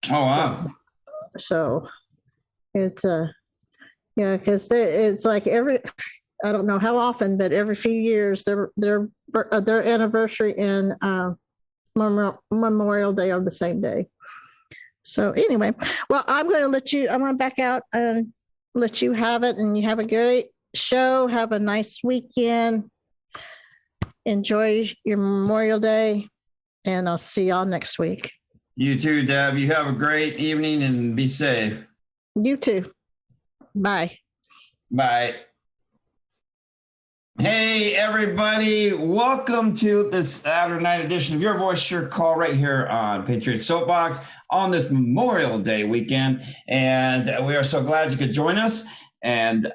Oh, wow. So it's yeah, because it's like I don't know how often, but every few years their anniversary and Memorial Day are the same day. So anyway, well, I'm going to back out and let you have it, and you have a great show. Have a nice weekend. Enjoy your Memorial Day, and I'll see y'all next week. You too, Deb. You have a great evening and be safe. You too. Bye. Bye. Hey, everybody. Welcome to this Saturday night edition of Your Voice, Your Call right here on Patriot Soapbox on this Memorial Day weekend. And we are so glad you could join us. And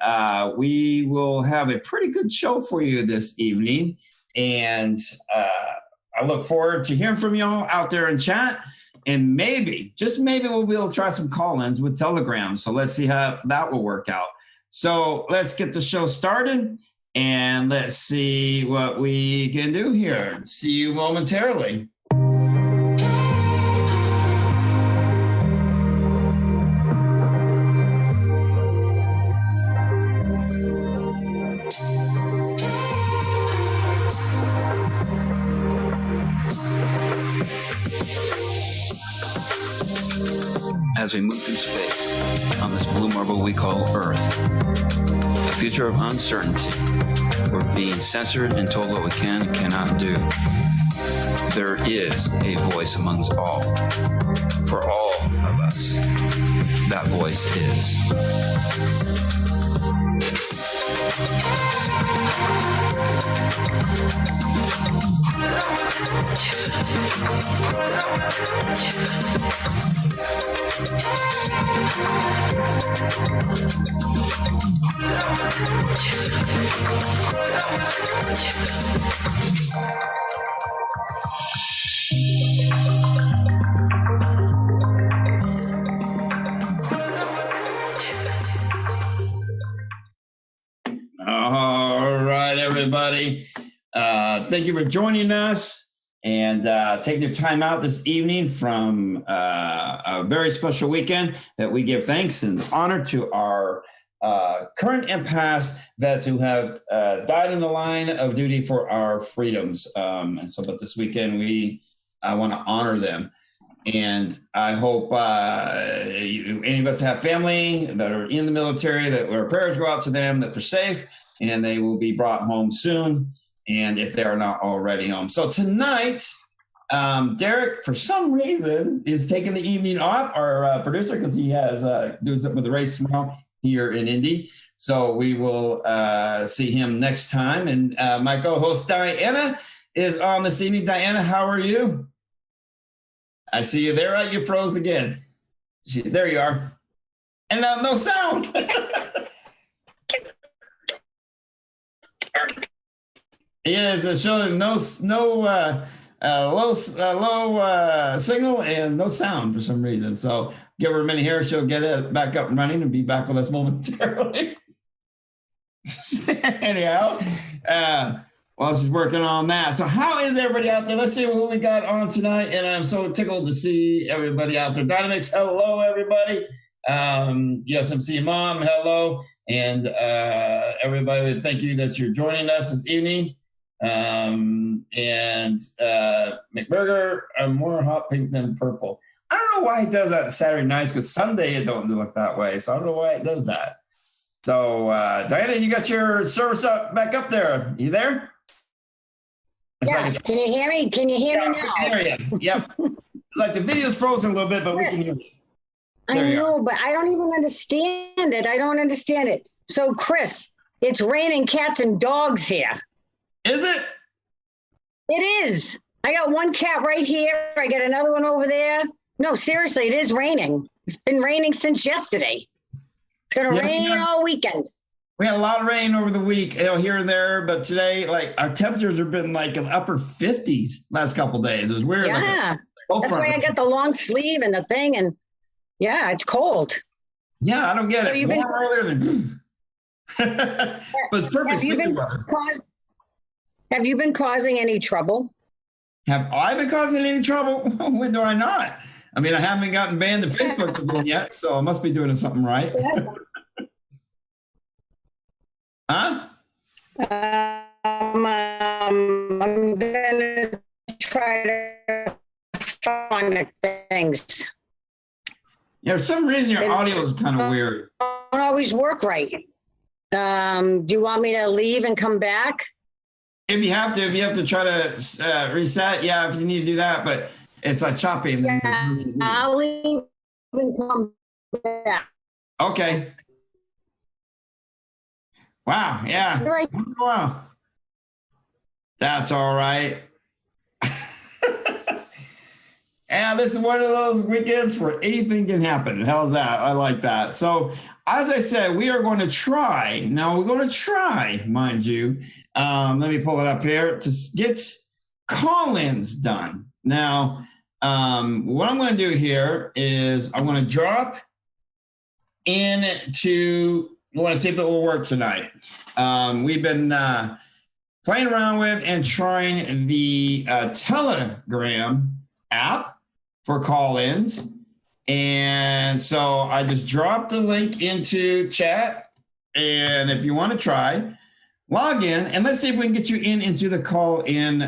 we will have a pretty good show for you this evening. And I look forward to hearing from y'all out there in chat. And maybe, just maybe, we'll be able to try some call-ins with Telegram. So let's see how that will work out. So let's get the show started. And let's see what we can do here. See you momentarily. As we move through space on this blue marble we call Earth, a future of uncertainty, we're being censored and told what we can and cannot do. There is a voice amongst all. For all of us, that voice is. All right, everybody. Thank you for joining us and taking your time out this evening from a very special weekend that we give thanks and honor to our current and past vets who have died in the line of duty for our freedoms. But this weekend, I want to honor them. And I hope any of us have family that are in the military, that our prayers go out to them, that they're safe, and they will be brought home soon, and if they are not already home. So tonight, Derek, for some reason, is taking the evening off, our producer, because he has doing something with the race tomorrow here in Indy. So we will see him next time. And my co-host, Dianna, is on this evening. Dianna, how are you? I see you there. You froze again. There you are. And now no sound. Yeah, it's a show that low signal and no sound for some reason. So give her a minute here. She'll get it back up and running and be back with us momentarily. Anyhow, while she's working on that. So how is everybody out there? Let's see who we got on tonight. And I'm so tickled to see everybody out there. Dynamics, hello, everybody. USMC Mom, hello. And everybody, thank you that you're joining us this evening. McBurger, I'm more hot pink than purple. I don't know why he does that Saturday nights, because Sunday it don't look that way. So I don't know why it does that. So Dianna, you got your service back up there. You there? Yes. Can you hear me? Can you hear me now? We can hear you. Yep. Like the video's frozen a little bit, but we can hear you. I know, but I don't even understand it. I don't understand it. So, Chris, it's raining cats and dogs here. Is it? It is. I got one cat right here. I got another one over there. No, seriously, it is raining. It's been raining since yesterday. It's going to rain all weekend. We had a lot of rain over the week, here and there, but today, like, our temperatures have been like in the upper 50s last couple of days. It was weird. Yeah, that's why I got the long sleeve and the thing, and yeah, it's cold. Yeah, I don't get it. More earlier than, but it's perfect sleeping weather. Have you been causing any trouble? Have I been causing any trouble? When do I not? I mean, I haven't gotten banned to Facebook again yet, so I must be doing something right. Huh? I'm gonna try to find the things. Yeah, for some reason your audio is kind of weird. Don't always work right. Do you want me to leave and come back? If you have to try to reset, yeah, if you need to do that, but it's like choppy. And Yeah, I'll leave and come back. Okay. Wow. Yeah. Right. Wow. That's all right. And this is one of those weekends where anything can happen. How's that? I like that. So, as I said, we are going to try. Now, we're going to try, mind you. Let me pull it up here to get call-ins done. Now, what I'm going to do here is I'm going to drop into. I want to see if it will work tonight. We've been playing around with and trying the Telegram app for call-ins. And so I just dropped the link into chat. And if you want to try, log in and let's see if we can get you into the call-in,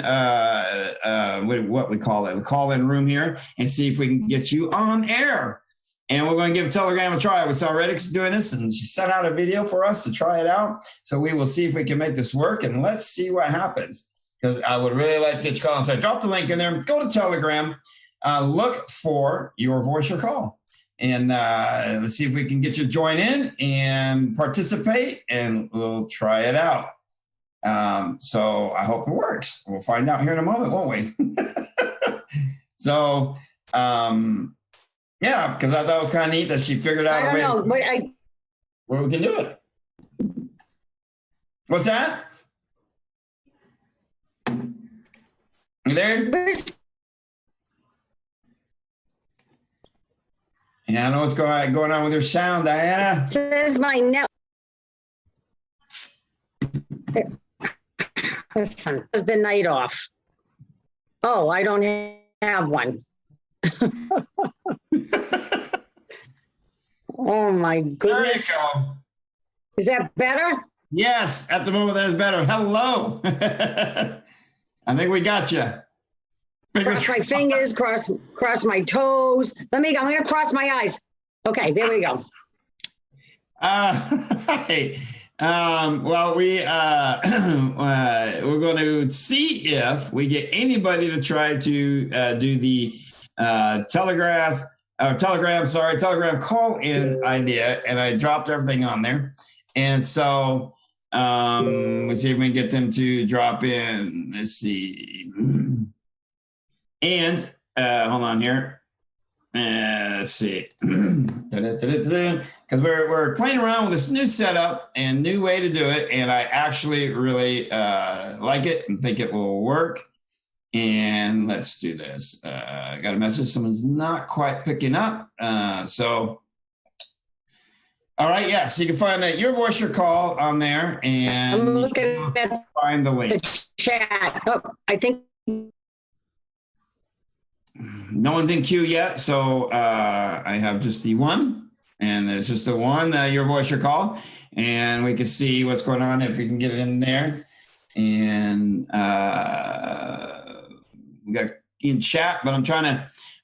what we call it, the call-in room here, and see if we can get you on air. And we're going to give Telegram a try. We saw Redix doing this, and she sent out a video for us to try it out. So we will see if we can make this work, and let's see what happens. Because I would really like to get you calling. So I dropped the link in there. Go to Telegram. Look for your voice or call. And let's see if we can get you to join in and participate, and we'll try it out. So I hope it works. We'll find out here in a moment, won't we? So, yeah, because I thought it was kind of neat that she figured out a way where we can do it. What's that? You there? Yeah, I know what's going on with your sound, Diana. Says my note. Listen, it's the night off. Oh, I don't have one. Oh my goodness. There you go. Is that better? Yes, at the moment that is better. Hello. I think we got you. Cross my fingers, cross my toes. I'm gonna cross my eyes. Okay, there we go. Hey, well, we're going to see if we get anybody to try to do the Telegram call-in idea, and I dropped everything on there. And so let's see if we can get them to drop in. Let's see. And hold on here. Let's see. Because we're playing around with this new setup and new way to do it. And I actually really like it and think it will work. And let's do this. I got a message. Someone's not quite picking up. So, all right. Yeah. So you can find your voice, your call on there. And I'm looking at find the link. the chat. Oh, I think. No one's in queue yet, so I have just the one, and it's just the one, your voice, your call, and we can see what's going on if we can get it in there. And we got in chat, but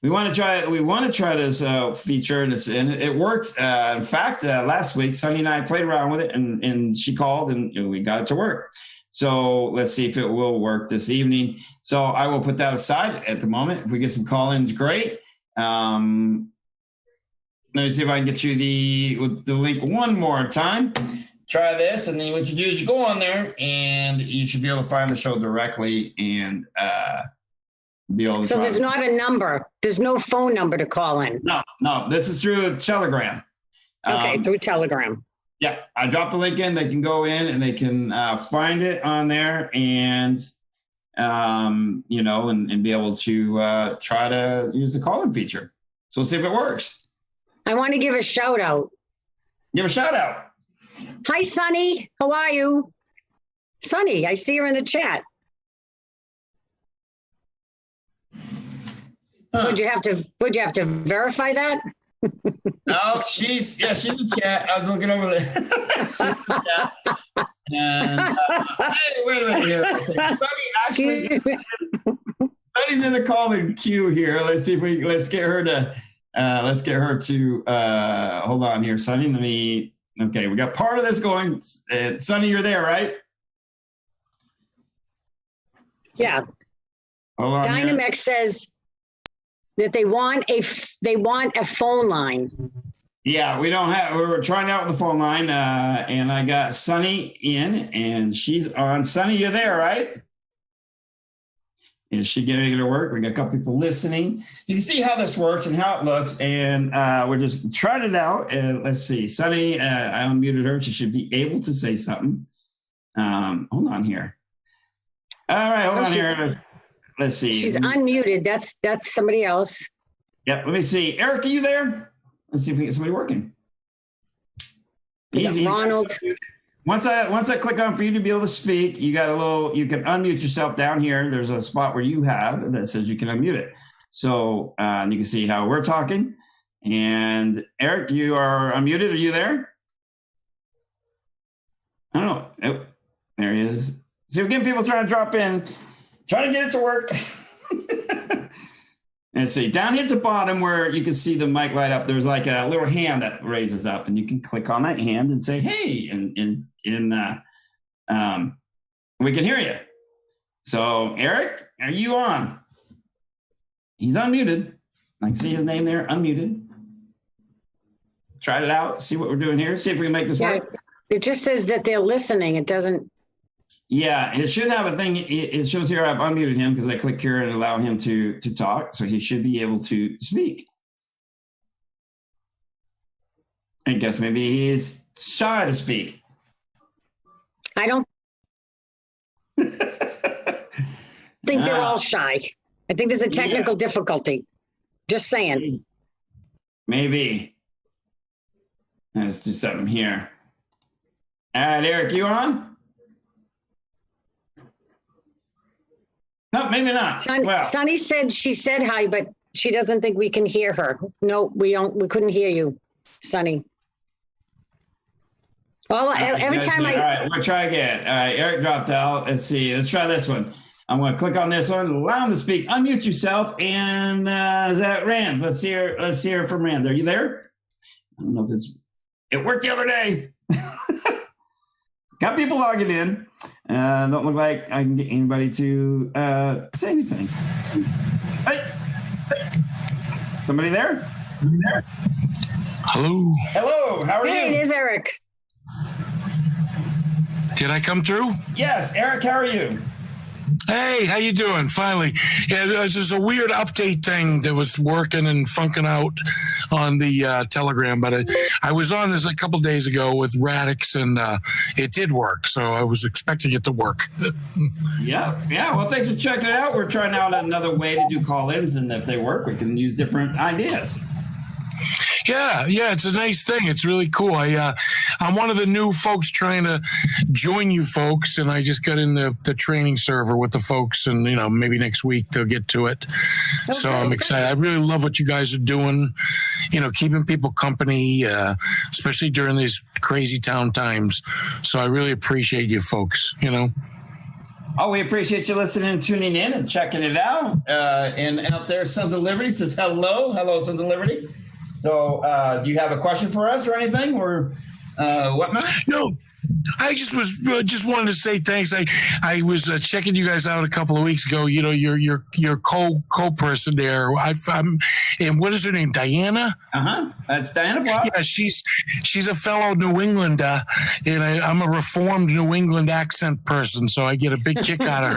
we want to try this feature, and it worked. In fact, last week, Sunny and I played around with it, and she called, and we got it to work. So let's see if it will work this evening. So I will put that aside at the moment. If we get some call-ins, great. Let me see if I can get you the link one more time. Try this, and then what you do is you go on there, and you should be able to find the show directly and be able to. So there's not a number. There's no phone number to call in. No. This is through Telegram. Okay, through Telegram. Yeah, I dropped the link in. They can go in and they can find it on there, and and be able to try to use the call-in feature. So let's see if it works. I want to give a shout out. Give a shout out. Hi, Sunny. How are you? Sunny, I see her in the chat. Would you have to verify that? Oh, she's in the chat. I was looking over there. She's in the chat. And hey, wait a minute here. Sunny's in the comment queue here. Let's get her to hold on here, Sunny. Okay, we got part of this going. Sunny, you're there, right? Yeah. Hold on. Dynamix says that they want a phone line. Yeah, we're trying out the phone line, and I got Sunny in, and she's on. Sunny, you're there, right? Is she getting it to work? We got a couple people listening. You can see how this works and how it looks, and we're just trying it out. And let's see, Sunny, I unmuted her. She should be able to say something. Hold on here. All right, hold on here. Let's see. She's unmuted. That's somebody else. Yep. Let me see. Eric, are you there? Let's see if we can get somebody working. Easy. Ronald. Once I click on for you to be able to speak, you can unmute yourself down here. There's a spot where you have that says you can unmute it. So you can see how we're talking. And Eric, you are unmuted. Are you there? I don't know. Oh, there he is. See, we're getting people trying to drop in, trying to get it to work. Let's see, down here at the bottom where you can see the mic light up, there's like a little hand that raises up, and you can click on that hand and say, hey, and we can hear you. So Eric, are you on? He's unmuted. I can see his name there, unmuted. Try it out, see what we're doing here, see if we can make this work. It just says that they're listening. It doesn't. Yeah, it should have a thing. It shows here I've unmuted him because I click here and allow him to talk. So he should be able to speak. I guess maybe he's shy to speak. I don't think they're all shy. I think there's a technical difficulty. Just saying. Maybe. Let's do something here. All right, Eric, you on? No, maybe not. Sunny said she said hi, but she doesn't think we can hear her. No, we don't. We couldn't hear you, Sunny. Well, every time all right, we'll try again. All right, Eric dropped out. Let's see. Let's try this one. I'm going to click on this one. Allow him to speak. Unmute yourself. And is that Rand? Let's hear from Rand. Are you there? I don't know if it worked the other day. Got people logging in. Don't look like I can get anybody to say anything. Hey. Somebody there? Hello. Hello. How are you? Hey, it is Eric. Did I come through? Yes, Eric. How are you? Hey, how you doing? Finally. Yeah, there's just a weird update thing that was working and funking out on the Telegram, but I was on this a couple days ago with Radix, and it did work, so I was expecting it to work. Yeah. Well, thanks for checking it out. We're trying out another way to do call-ins, and if they work, we can use different ideas. Yeah, it's a nice thing. It's really cool. I'm one of the new folks trying to join you folks, and I just got in the training server with the folks, and maybe next week they'll get to it. Okay. So I'm excited. I really love what you guys are doing. Keeping people company, especially during these crazy town times. So I really appreciate you folks. Oh, we appreciate you listening and tuning in and checking it out. And out there, Sons of Liberty says hello, Sons of Liberty. So, do you have a question for us or anything, or whatnot? No, I just wanted to say thanks. I was checking you guys out a couple of weeks ago. Your co-person there. And what is her name? Dianna? That's Dianna Block. Yeah, she's a fellow New Englander, and I'm a reformed New England accent person, so I get a big kick out of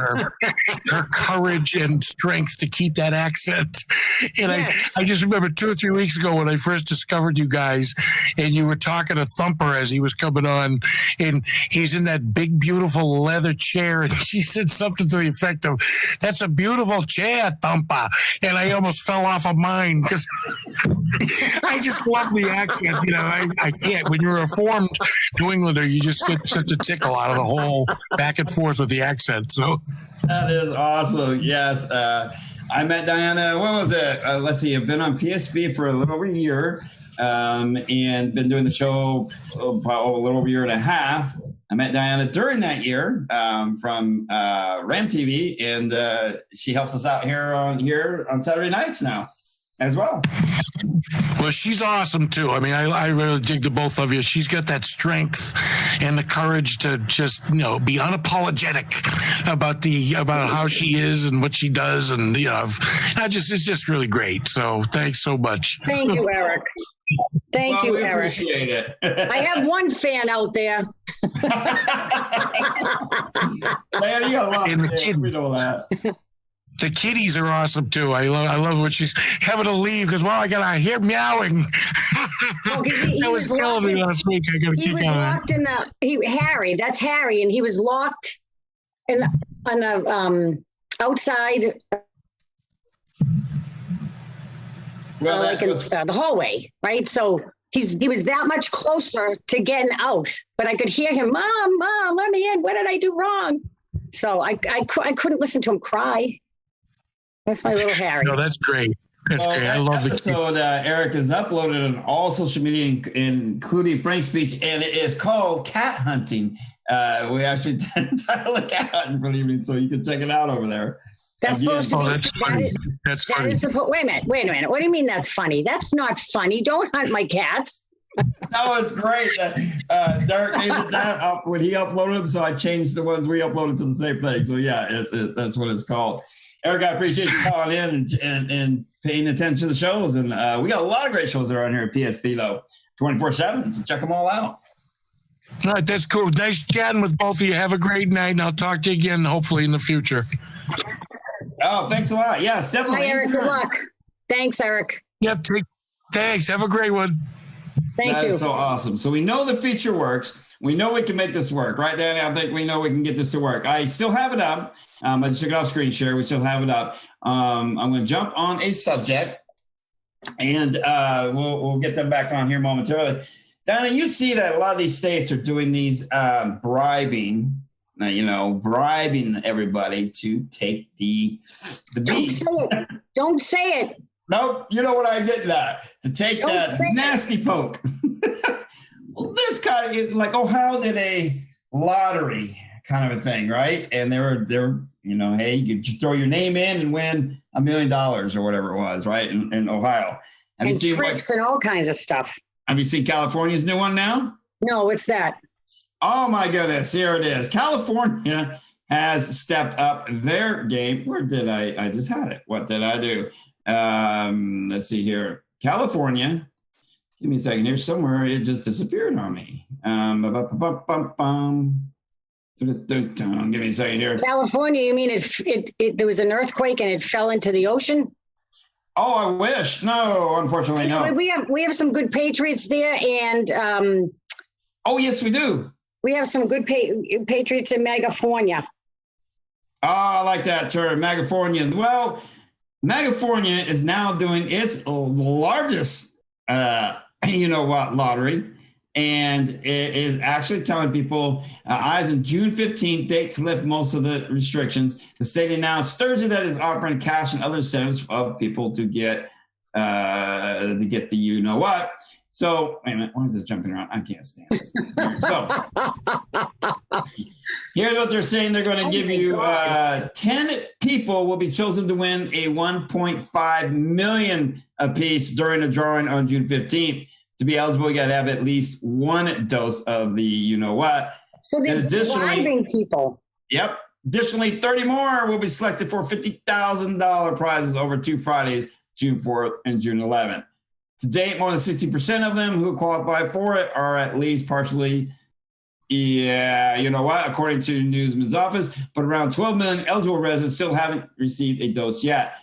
her courage and strength to keep that accent. And yes. I just remember 2 or 3 weeks ago when I first discovered you guys, and you were talking to Thumper as he was coming on, and he's in that big, beautiful leather chair, and she said something to the effect of, "That's a beautiful chair, Thumper." And I almost fell off of mine because I just love the accent. I can't. When you're a reformed New Englander, you just get such a tickle out of the whole back and forth with the accent. So that is awesome. Yes. I met Dianna, what was it? Let's see, I've been on PSB for a little over a year and been doing the show about a little over a year and a half. I met Dianna during that year from Ram TV, and she helps us out here on Saturday nights now as well. Well, she's awesome too. I mean, I really dig the both of you. She's got that strength and the courage to just, be unapologetic about how she is and what she does, and it's just really great. So thanks so much. Thank you, Eric. Thank you, we Eric. Appreciate it. I have one fan out there. Dianna, you got a lot And the of kid- we know that. The kitties are awesome too. I love what she's having to leave because I gotta hear meowing. Oh, 'cause he That was was killing me locked last week. I gotta He keep was going. locked in Harry. That's Harry, and he was locked on the outside, Well, like in the hallway, right? So he was that much closer to getting out, but I could hear him, Mom, let me in. What did I do wrong? So I couldn't listen to him cry. That's my little Harry. No, that's great. That's great. I love the kitties. episode. Eric is uploaded on all social media, including Frank's speech, and it is called Cat Hunting. We actually title it Cat Hunting for the evening, so you can check it out over there. That's supposed to be. That's funny. That's That funny. is wait a minute. What do you mean that's funny? That's not funny. Don't hunt my cats. No, it's great. Derek named that up when he uploaded them, so I changed the ones we uploaded to the same thing. So yeah, that's what it's called. Eric, I appreciate you calling in and paying attention to the shows. And we got a lot of great shows around here at PSP, though, 24/7. So check them all out. All right, that's cool. Nice chatting with both of you. Have a great night, and I'll talk to you again, hopefully, in the future. Oh, thanks a lot. Yes, definitely. Hi, Eric. Good luck. Thanks, Eric. Yep, thanks. Have a great one. Thank That you. is so awesome. So we know the feature works. We know we can make this work, right, Danny? I think we know we can get this to work. I still have it up. I just took it off screen share. We still have it up. I'm going to jump on a subject, and we'll get them back on here momentarily. Donna, you see that a lot of these states are doing these bribing everybody to take the Don't beat. say it. Don't say it. Nope, you know what I get that to take Don't that say it. nasty poke. Well, this guy is like Ohio did a lottery kind of a thing, right? And they're hey, you could throw your name in and win $1 million or whatever it was, right? In Ohio. Have you And seen trips and all kinds of stuff. Have you seen California's new one now? No, it's that. Oh my goodness, here it is. California has stepped up their game. Where did I just had it. What did I do? Let's see here. California. Give me a second here. Somewhere it just disappeared on me. Give me a second here. California, you mean there was an earthquake and it fell into the ocean? Oh, I wish. No, unfortunately, no. We have some good patriots there, and Oh, yes, we do. we have some good patriots in Megafornia. Oh, I like that term, Megafornia. Well, Megafornia is now doing its largest, lottery. And it is actually telling people, as in June 15th, date to lift most of the restrictions. The state announced Thursday that is offering cash and other incentives of people to get the you-know-what. So, wait a minute, why is this jumping around? I can't stand this. So, here's what they're saying. They're going to give you 10 people will be chosen to win a $1.5 million apiece during the drawing on June 15th. To be eligible, you got to have at least one dose of the you-know-what. So they're bribing people. Yep. Additionally, 30 more will be selected for $50,000 prizes over 2 Fridays, June 4th and June 11th. To date, more than 60% of them who qualify for it are at least partially, according to Newsman's office, but around 12 million eligible residents still haven't received a dose yet.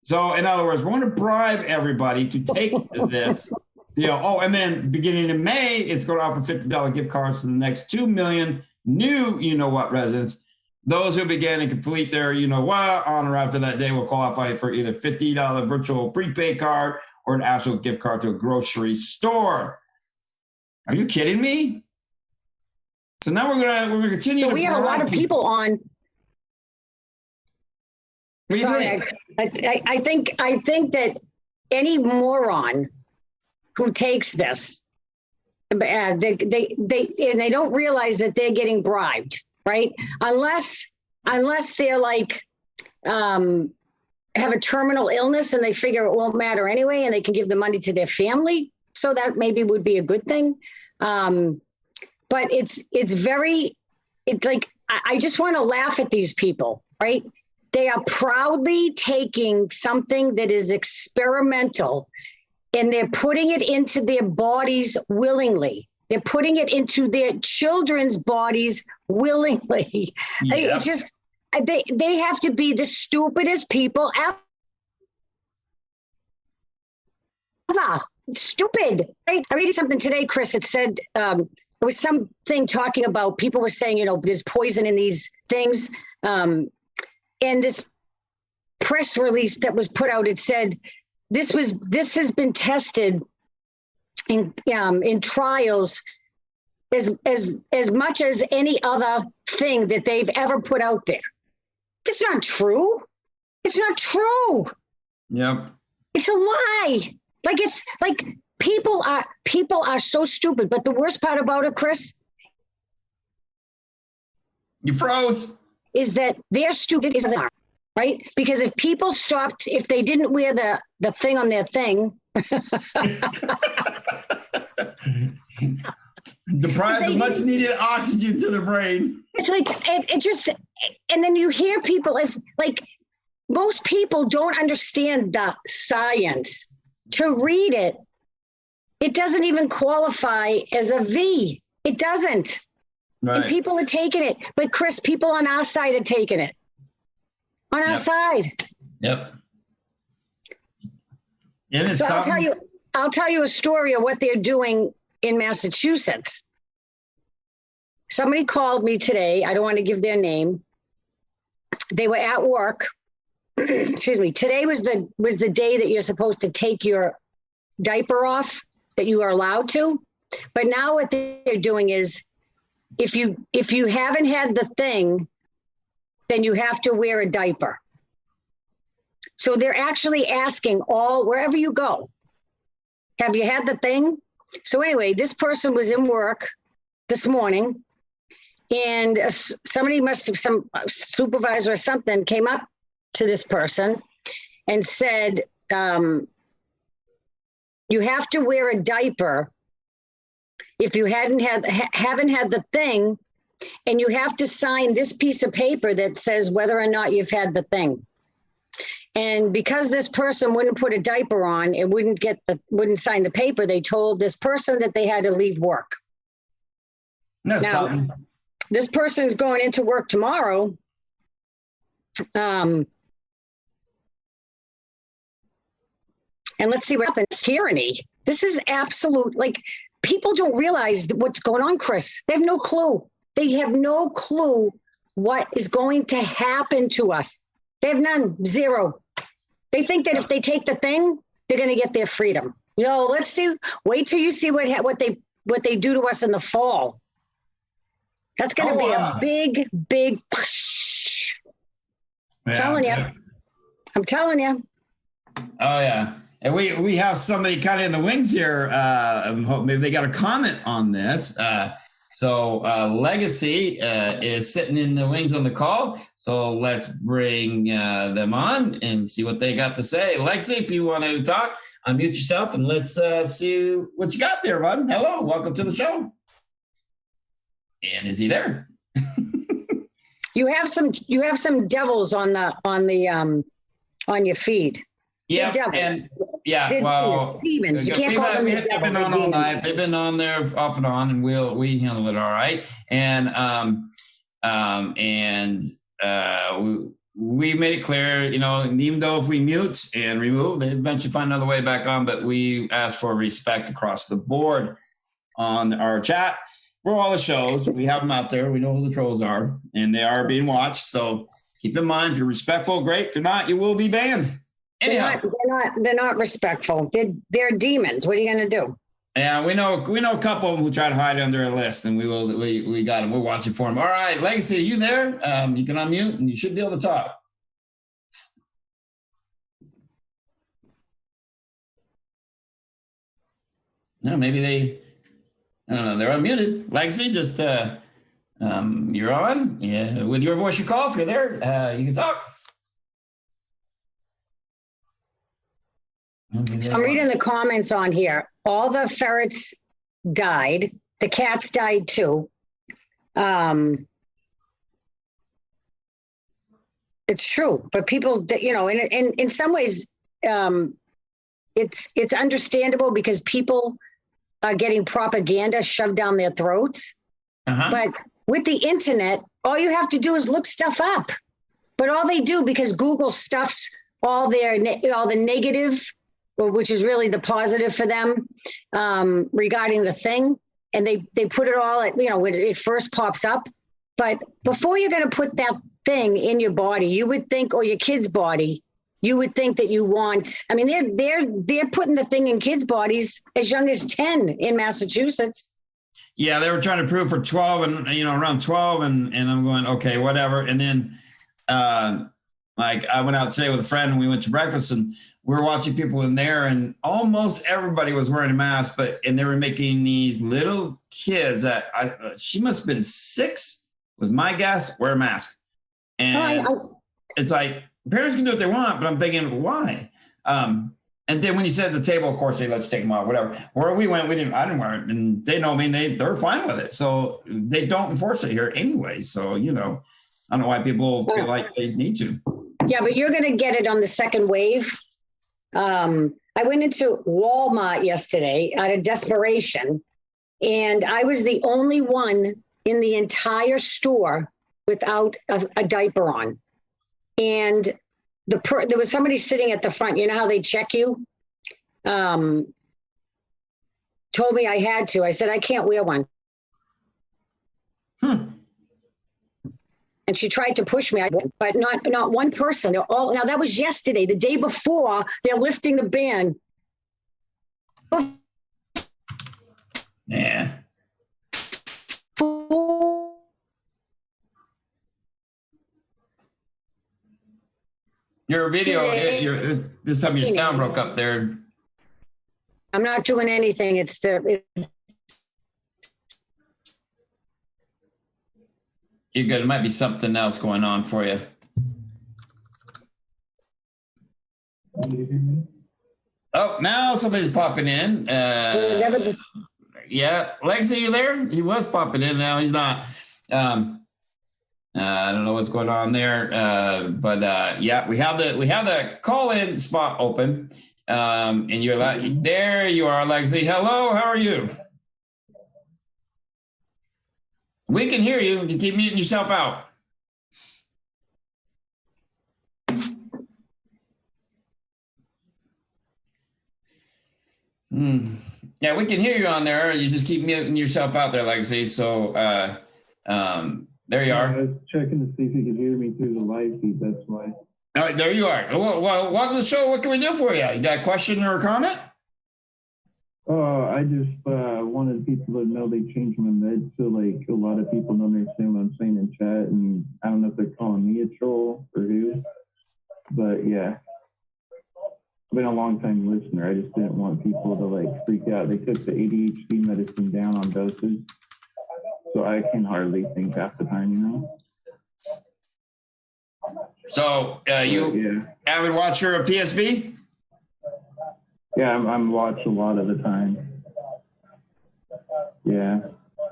So, in other words, we want to bribe everybody to take this deal. Oh, and then beginning in May, it's going to offer $50 gift cards to the next 2 million new you-know-what residents. Those who begin and complete their you-know-what on or after that day will qualify for either $50 virtual prepaid card or an actual gift card to a grocery store. Are you kidding me? So now we're gonna continue. So to we have a lot of bribe people on. What do you Sorry, think? I think that any moron who takes this, they don't realize that they're getting bribed, right? Unless they're like have a terminal illness and they figure it won't matter anyway, and they can give the money to their family. So that maybe would be a good thing. But it's like, I just want to laugh at these people, right? They are proudly taking something that is experimental and they're putting it into their bodies willingly. They're putting it into their children's bodies willingly. Yeah. It's just, they have to be the stupidest people ever. Stupid. Right? I read something today, Chris. It said, it was something talking about, people were saying, there's poison in these things. And this press release that was put out, it said, this has been tested in trials as much as any other thing that they've ever put out there. It's not true. It's not true. Yep. It's a lie. It's like people are so stupid. But the worst part about it, Chris, You froze. is that they're stupid as are, right? Because if people stopped, if they didn't wear the thing on their thing, Deprived of much needed oxygen to the brain. it's like it just, and then you hear people, it's like most people don't understand the science. To read it, it doesn't even qualify as a V. It doesn't. Right. And people are taking it. But Chris, people on our side are taking it. On our Yep. side. Yep. It is So something. I'll tell you a story of what they're doing in Massachusetts. Somebody called me today. I don't want to give their name. They were at work. Excuse me. Today was the day that you're supposed to take your diaper off, that you are allowed to. But now what they're doing is, if you haven't had the thing, then you have to wear a diaper. So they're actually asking wherever you go, have you had the thing? So anyway, this person was in work this morning, and somebody some supervisor or something came up to this person and said, you have to wear a diaper if you haven't had the thing, and you have to sign this piece of paper that says whether or not you've had the thing. And because this person wouldn't put a diaper on, it wouldn't sign the paper, they told this person that they had to leave work. That's Now, something. this person's going into work tomorrow. And let's see what happens. Tyranny. This is absolute, people don't realize what's going on, Chris. They have no clue. They have no clue what is going to happen to us. They have none, zero. They think that if they take the thing, they're going to get their freedom. Let's see. Wait till you see what they do to us in the fall. That's going to be a big push. Yeah, telling you. yeah. I'm telling you. Oh yeah. And we have somebody kind of in the wings here. Maybe they got a comment on this. So Legacy is sitting in the wings on the call. So let's bring them on and see what they got to say. Legacy, if you want to talk, unmute yourself and let's see what you got there, bud. Hello, welcome to the show. And is he there? You have some devils on your feed. Yeah, They're devils. and yeah, They're well, demons. You can't call them the they've devil. been They're on all demons. night. They've been on there off and on, and we handle it all right. And we made it clear, and even though if we mute and remove, they eventually find another way back on. But we ask for respect across the board on our chat for all the shows. We have them out there. We know who the trolls are, and they are being watched. So keep in mind, if you're respectful, great. If you're not, you will be banned. Anyhow. They're not respectful. They're demons. What are you going to do? Yeah, we know a couple of them who try to hide under a list, and we got them. We're watching for them. All right, Legacy, you there? You can unmute, and you should be able to talk. No, maybe they, I don't know, they're unmuted. Lexi, just, you're on. Yeah, with your voice you call, if you're there, you can talk. So I'm reading the comments on here. All the ferrets died. The cats died too. It's true, but people, you know, in some ways, it's understandable because people are getting propaganda shoved down their throats. But with the internet, all you have to do is look stuff up. But all they do, because Google stuffs all the negative, which is really the positive for them, regarding the thing, and they put it all at, you know, when it first pops up. But before you're going to put that thing in your body, you would think, or your kid's body, you would think that you want. I mean, they're putting the thing in kids' bodies as young as 10 in Massachusetts. Yeah, they were trying to prove for 12 and, you know, around 12 and I'm going, okay, whatever. And then like I went out today with a friend and we went to breakfast and we were watching people in there and almost everybody was wearing a mask, and they were making these little kids that she must have been 6 was my guess, wear a mask. And it's like parents can do what they want, but I'm thinking, why? And then when you said at the table, of course, they let you take them out, whatever. Where we went, I didn't wear it. And they know me, they're fine with it. So they don't enforce it here anyway. So, you know, I don't know why people feel like they need to. Yeah, but you're going to get it on the second wave. I went into Walmart yesterday out of desperation, and I was the only one in the entire store without a diaper on. And there was somebody sitting at the front. You know how they check you? Told me I had to. I said, I can't wear one. And she tried to push me, but not one person. They're all, now that was yesterday. The day before, they're lifting the ban. Yeah. Your video, this time your sound broke up there. I'm not doing anything. You're good. It might be something else going on for you. Oh, now somebody's popping in. Yeah, Lexi, you there? He was popping in. Now he's not. I don't know what's going on there, but yeah, we have the call-in spot open, and you're there. You are, Lexi. Hello, how are you? We can hear you. You keep muting yourself out. Yeah, we can hear you on there. You just keep muting yourself out there, Lexi. So there you are. I was checking to see if you could hear me through the live feed. That's why. All right, there you are. Well, welcome to the show. What can we do for you? You got a question or a comment? I just wanted people to know they changed my meds, so like a lot of people don't understand what I'm saying in chat, and I don't know if they're calling me a troll or who, but yeah. I've been a long time listener. I just didn't want people to like freak out. They took the ADHD medicine down on doses, so I can hardly think half the time, you know. So you avid watcher of PSB? Yeah, I'm watched a lot of the time. Yeah,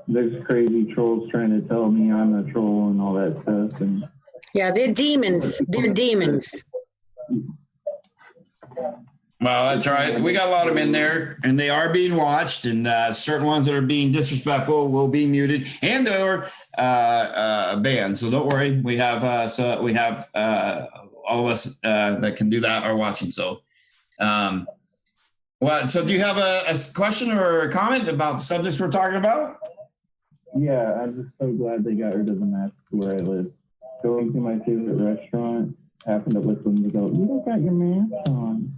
there's crazy trolls trying to tell me I'm a troll and all that stuff, and yeah, they're demons. They're demons. Well, that's right. We got a lot of them in there, and they are being watched, and certain ones that are being disrespectful will be muted and or banned. So don't worry. We have all of us that can do that are watching. So, so do you have a question or a comment about the subjects we're talking about? Yeah, I'm just so glad they got rid of the mask where I live. Going to my favorite restaurant, happened to listen to go, you don't got your mask on.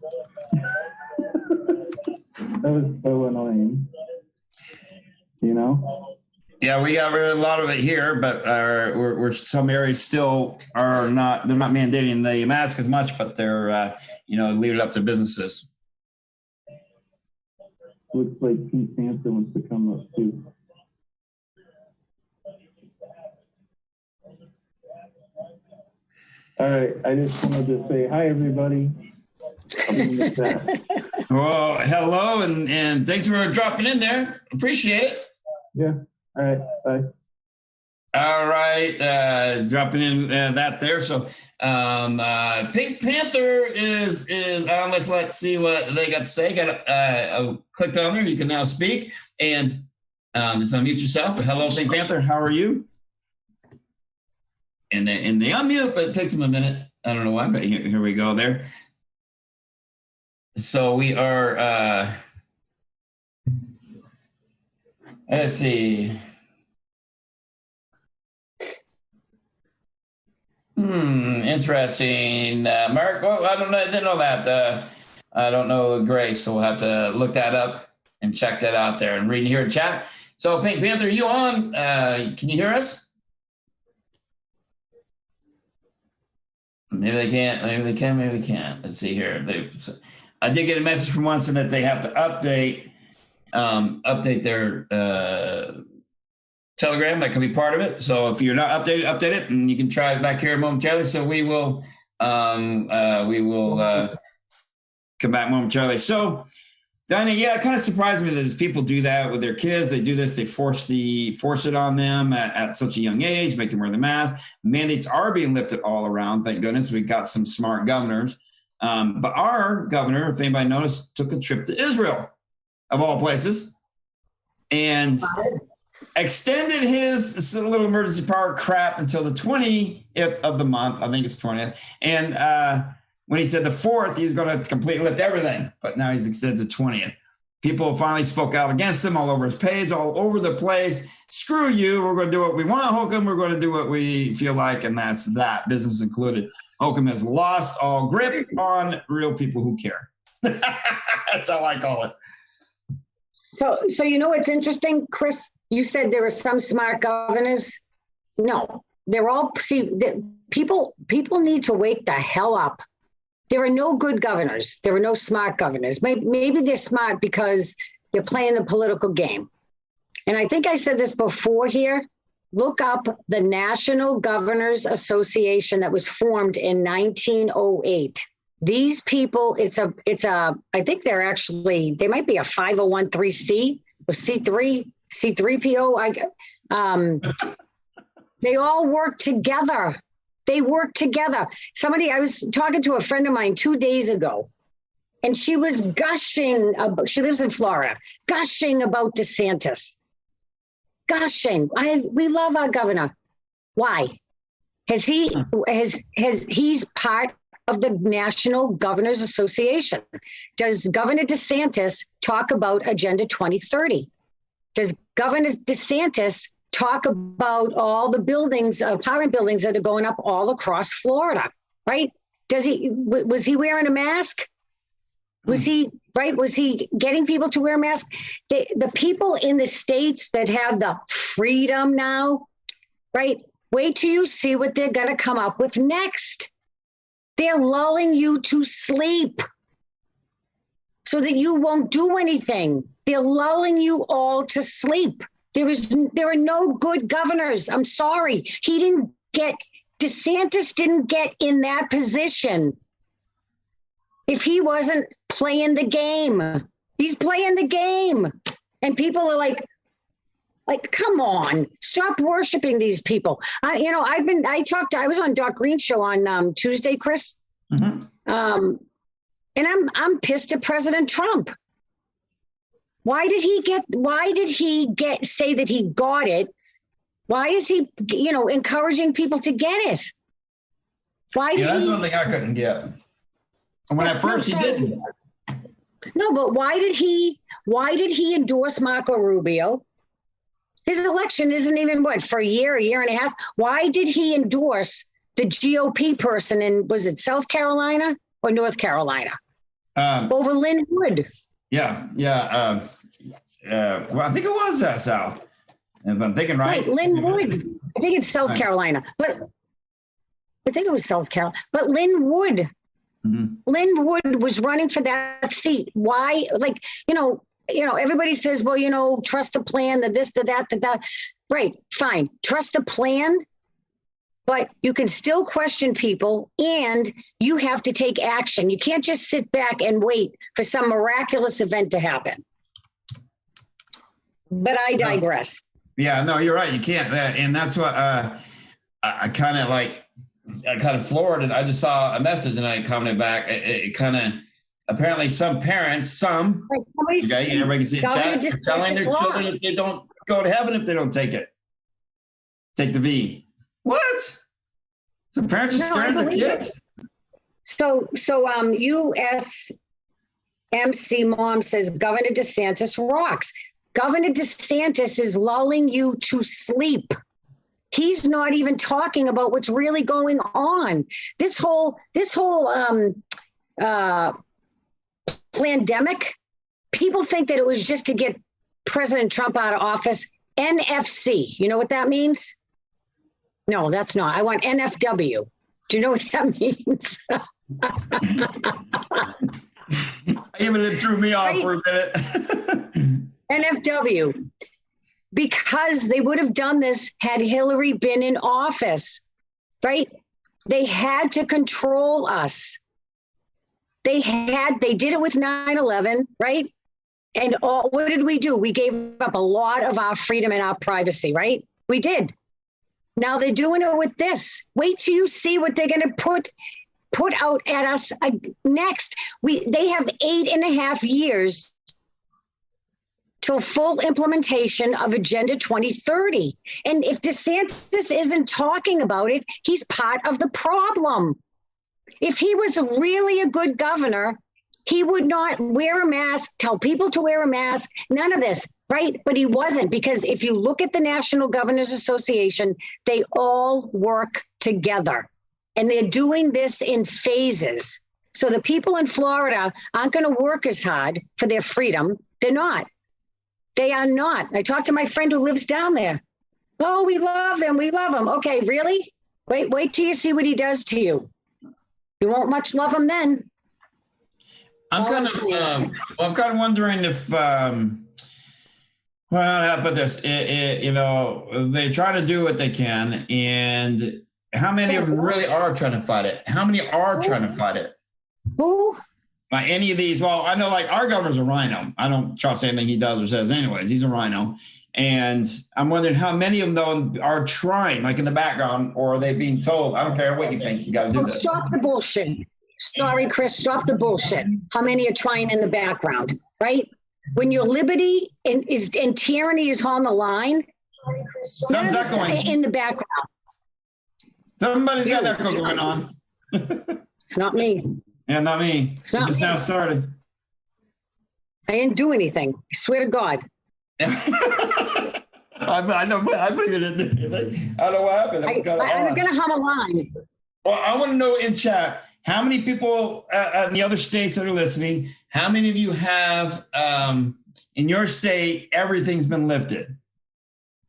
That was so annoying. You know? Yeah, we got rid of a lot of it here, but we're some areas still are not. They're not mandating the mask as much, but they're leave it up to businesses. looks like Pete Panther wants to come up too. All right, I just wanted to say hi, everybody. I'll be in the chat. Well, hello, and thanks for dropping in there. Appreciate it. Yeah. All right. Bye. All right, dropping in that there. So, Pink Panther is let's see what they got to say. I clicked on there. You can now speak and just unmute yourself. Hello, Pink Panther. How are you? And they unmute, but it takes them a minute. I don't know why, but here we go there. So we are, let's see. Interesting. Mark, well, I didn't know that. I don't know Grace, so we'll have to look that up and check that out there and read here in chat. So Pink Panther, are you on? Can you hear us? Maybe they can't. Maybe they can. Maybe they can't. Let's see here. I did get a message from Winston that they have to update their Telegram. That could be part of it. So if you're not updated, update it, and you can try it back here momentarily. So we will come back momentarily. So, Diana, yeah, it kind of surprised me that people do that with their kids. They do this. They force it on them at such a young age, make them wear the mask. Mandates are being lifted all around. Thank goodness we got some smart governors. But our governor, if anybody noticed, took a trip to Israel, of all places, and extended his little emergency power crap until the 20th of the month. I think it's 20th. And when he said the 4th, he was going to completely lift everything. But now he's extended to 20th. People finally spoke out against him all over his page, all over the place. Screw you. We're going to do what we want, Holcomb. We're going to do what we feel like, and that's that, business included. Holcomb has lost all grip on real people who care. That's how I call it. So you know what's interesting, Chris? You said there are some smart governors. No, they're all people need to wake the hell up. There are no good governors. There are no smart governors. Maybe they're smart because they're playing the political game. And I think I said this before here. Look up the National Governors Association that was formed in 1908. These people, I think they might be a 501(c)(3) or C3PO. They all work together. They work together. I was talking to a friend of mine 2 days ago, and she was gushing about, she lives in Florida, gushing about DeSantis. Gushing. We love our governor. Why? He's part of the National Governors Association. Does Governor DeSantis talk about Agenda 2030? Does Governor DeSantis talk about all the buildings, apartment buildings that are going up all across Florida, right? Was he wearing a mask? Was he getting people to wear masks? The people in the states that have the freedom now, right? Wait till you see what they're going to come up with next. They're lulling you to sleep so that you won't do anything. They're lulling you all to sleep. There are no good governors. I'm sorry. DeSantis didn't get in that position if he wasn't playing the game. He's playing the game. And people are like, come on, stop worshiping these people. I was on Doc Green's show on Tuesday, Chris. Mm-hmm. And I'm pissed at President Trump. Why did he say that he got it? Why is he, encouraging people to get it? That's one thing I couldn't get. When at first he didn't. No, but why did he endorse Marco Rubio? His election isn't even for a year and a half. Why did he endorse the GOP person in, was it South Carolina or North Carolina? Over Lynn Wood. Yeah. Well, I think it was South. If I'm thinking right. Right, Lynn Wood. I think it's South Carolina, but I think it was South Carolina. But Lynn Wood. Mm-hmm. Lynn Wood was running for that seat. Why? everybody says, well, trust the plan, the this, the that, the that. Right, fine. Trust the plan, but you can still question people and you have to take action. You can't just sit back and wait for some miraculous event to happen. But I digress. Yeah, no, you're right. You can't. And that's what I kind of floored it. I just saw a message and I commented back. It kind of, apparently some parents, okay, everybody can see it, chat, telling their children if they don't go to heaven if they don't take it. Take the V. What? Some parents are scaring their kids? So USMC mom says Governor DeSantis rocks. Governor DeSantis is lulling you to sleep. He's not even talking about what's really going on. This whole pandemic, people think that it was just to get President Trump out of office. NFC, you know what that means? No, that's not. I want NFW. Do you know what that means? Even it threw me off for a minute. NFW. Because they would have done this had Hillary been in office, right? They had to control us. They did it with 9/11, right? And what did we do? We gave up a lot of our freedom and our privacy, right? We did. Now they're doing it with this. Wait till you see what they're going to put out at us next. They have 8.5 years till full implementation of Agenda 2030. And if DeSantis isn't talking about it, he's part of the problem. If he was really a good governor, he would not wear a mask, tell people to wear a mask, none of this, right? But he wasn't, because if you look at the National Governors Association, they all work together and they're doing this in phases. So the people in Florida aren't going to work as hard for their freedom. They're not. They are not. I talked to my friend who lives down there. Oh, we love him. We love him. Okay, really? Wait till you see what he does to you. You won't much love him then. I'm kind of wondering if, how about this? They try to do what they can, and how many of them really are trying to fight it? How many are trying to fight it? Who? Like any of these? Well, I know like our governor's a rhino. I don't trust anything he does or says anyways. He's a rhino. And I'm wondering how many of them though are trying, like in the background, or are they being told, I don't care what you think, you got to do this. Stop the bullshit. Sorry, Chris, stop the bullshit. How many are trying in the background, right? When your liberty and tyranny is on the line, something's echoing in the background. Somebody's got echo going on. It's not me. Yeah, not me. It's not just me. now started. I didn't do anything. I swear to God. I know. I figured it. I don't know what happened. I was going to hum a line. Well, I want to know in chat, how many people in the other states that are listening, how many of you have in your state, everything's been lifted?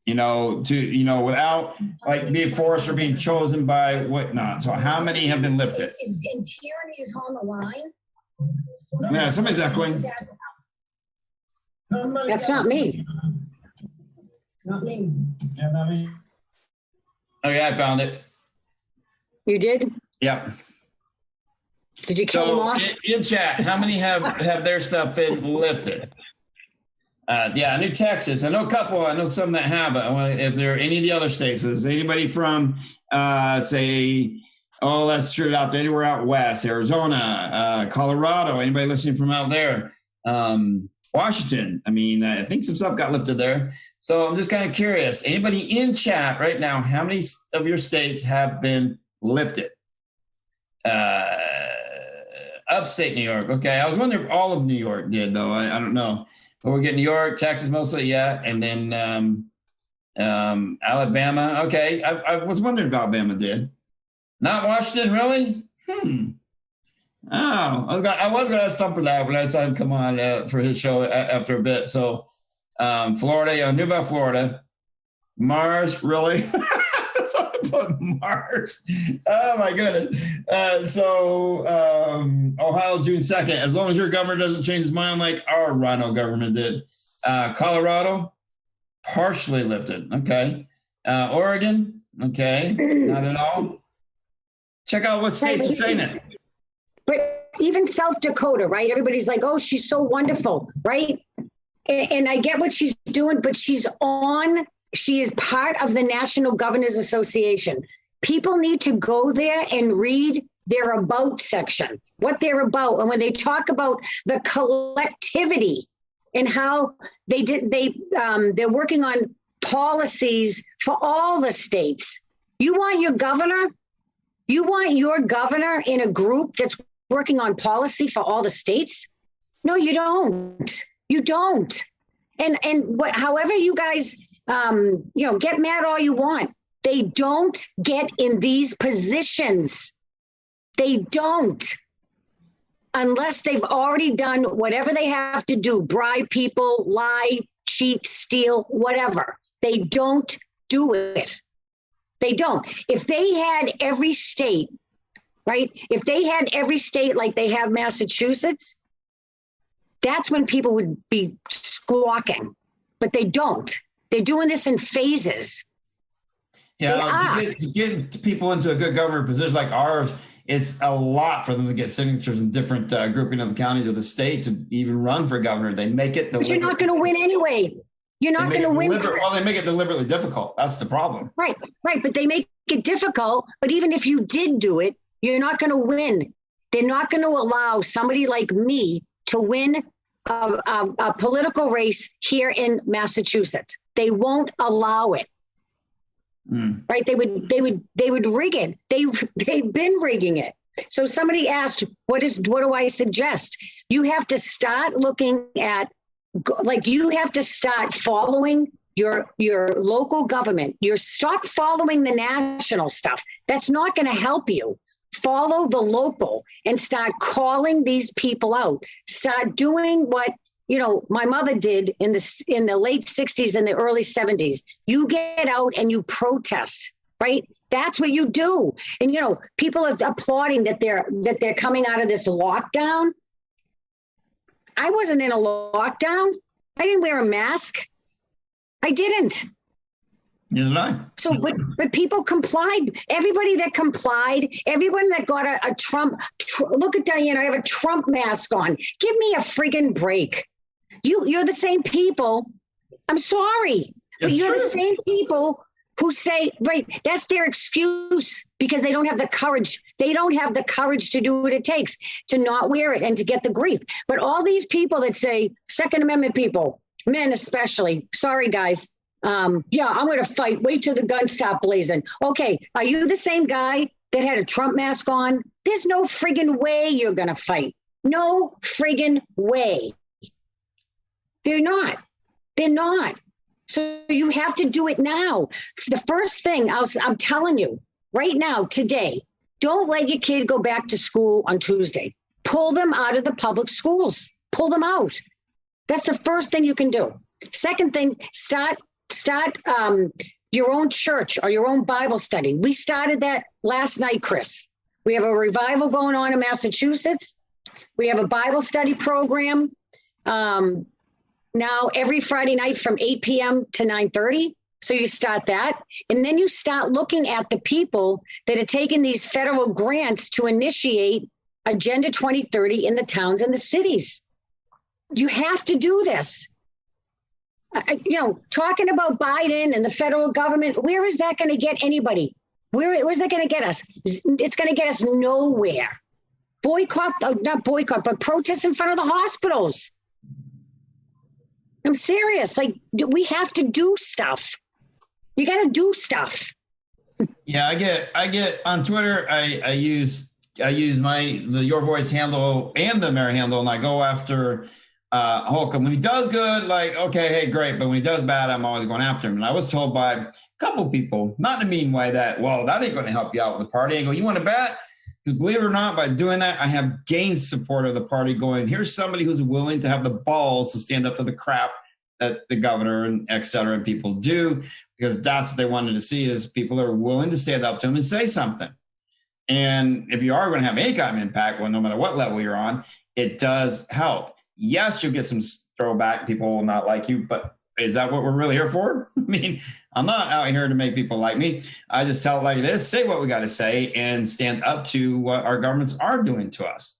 Without like being forced or being chosen by whatnot. So how many have been lifted? And tyranny is on the line. Yeah, somebody's echoing. That's not me. It's not me. Yeah, not me. Okay, I found it. You did? Yep. Did you kill them off? In chat, how many have their stuff been lifted? Yeah, New Texas. I know a couple. I know some that have, but I want if there are any of the other states. Is anybody from, say, let's shoot it out there, anywhere out west, Arizona, Colorado, anybody listening from out there? Washington. I mean, I think some stuff got lifted there. So I'm just kind of curious. Anybody in chat right now, how many of your states have been lifted? Upstate New York. Okay. I was wondering if all of New York did, though. I don't know. But we're getting New York, Texas mostly, yeah. And then Alabama. Okay. I was wondering if Alabama did. Not Washington, really? Oh, I was gonna stump for that when I saw him come on for his show after a bit. So Florida, I knew about Florida. Mars, really? So Put Mars. Oh my goodness. Ohio, June 2nd. As long as your governor doesn't change his mind like our rhino government did. Colorado, partially lifted. Okay. Oregon, okay. Not at all. Check out what states are saying it. But even South Dakota, right? Everybody's like, oh, she's so wonderful, right? And I get what she's doing, but she is part of the National Governors Association. People need to go there and read their about section, what they're about. And when they talk about the collectivity and how they're working on policies for all the states. You want your governor in a group that's working on policy for all the states? No, you don't. You don't. And however you guys, get mad all you want. They don't get in these positions. They don't. Unless they've already done whatever they have to do, bribe people, lie, cheat, steal, whatever. They don't do it. They don't. If they had every state, right? If they had every state like they have Massachusetts, that's when people would be squawking. But they don't. They're doing this in phases. Yeah, to get people into a good government position like ours, it's a lot for them to get signatures in different grouping of counties of the state to even run for governor. They make it. But you're not going to win anyway. You're not going to win. Well, they make it deliberately difficult. That's the problem. Right. But they make it difficult. But even if you did do it, you're not going to win. They're not going to allow somebody like me to win a political race here in Massachusetts. They won't allow it. Right? They would rig it. They've been rigging it. So somebody asked, what do I suggest? You have to start looking at, you have to start following your local government. Stop following the national stuff. That's not going to help you. Follow the local and start calling these people out. Start doing what my mother did in the late 60s and the early 70s. You get out and you protest, right? That's what you do. And people are applauding that they're coming out of this lockdown. I wasn't in a lockdown. I didn't wear a mask. I didn't. Neither did I. So, but people complied. Everybody that complied, everyone that got a Trump. Look at Dianna. I have a Trump mask on. Give me a friggin' break. You're the same people. I'm sorry, but you're the same people who say, right, that's their excuse because they don't have the courage. They don't have the courage to do what it takes to not wear it and to get the grief. But all these people that say Second Amendment people, men especially, sorry, guys. I'm going to fight. Wait till the guns stop blazing. Okay. Are you the same guy that had a Trump mask on? There's no friggin' way you're going to fight. No friggin' way. They're not. They're not. So you have to do it now. The first thing I'm telling you right now, today, don't let your kid go back to school on Tuesday. Pull them out of the public schools. Pull them out. That's the first thing you can do. Second thing, start your own church or your own Bible study. We started that last night, Chris. We have a revival going on in Massachusetts. We have a Bible study program. Now every Friday night from 8 p.m. to 9:30. So you start that. And then you start looking at the people that are taking these federal grants to initiate Agenda 2030 in the towns and the cities. You have to do this. Talking about Biden and the federal government, where is that going to get anybody? Where's that going to get us? It's going to get us nowhere. Not boycott, but protest in front of the hospitals. I'm serious. We have to do stuff. You got to do stuff. Yeah, I get on Twitter. I use the Your Voice handle and the Mary handle, and I go after Holcomb. When he does good, okay, hey, great. But when he does bad, I'm always going after him. And I was told by a couple people, not in a mean way, that ain't going to help you out with the party. I go, you want to bet? Because believe it or not, by doing that, I have gained support of the party going, here's somebody who's willing to have the balls to stand up to the crap that the governor and et cetera and people do, because that's what they wanted to see, is people are willing to stand up to them and say something. And if you are going to have any kind of impact, well, no matter what level you're on, it does help. Yes, you'll get some throwback. People will not like you, but is that what we're really here for? I mean, I'm not out here to make people like me. I just tell it like it is, say what we got to say, and stand up to what our governments are doing to us.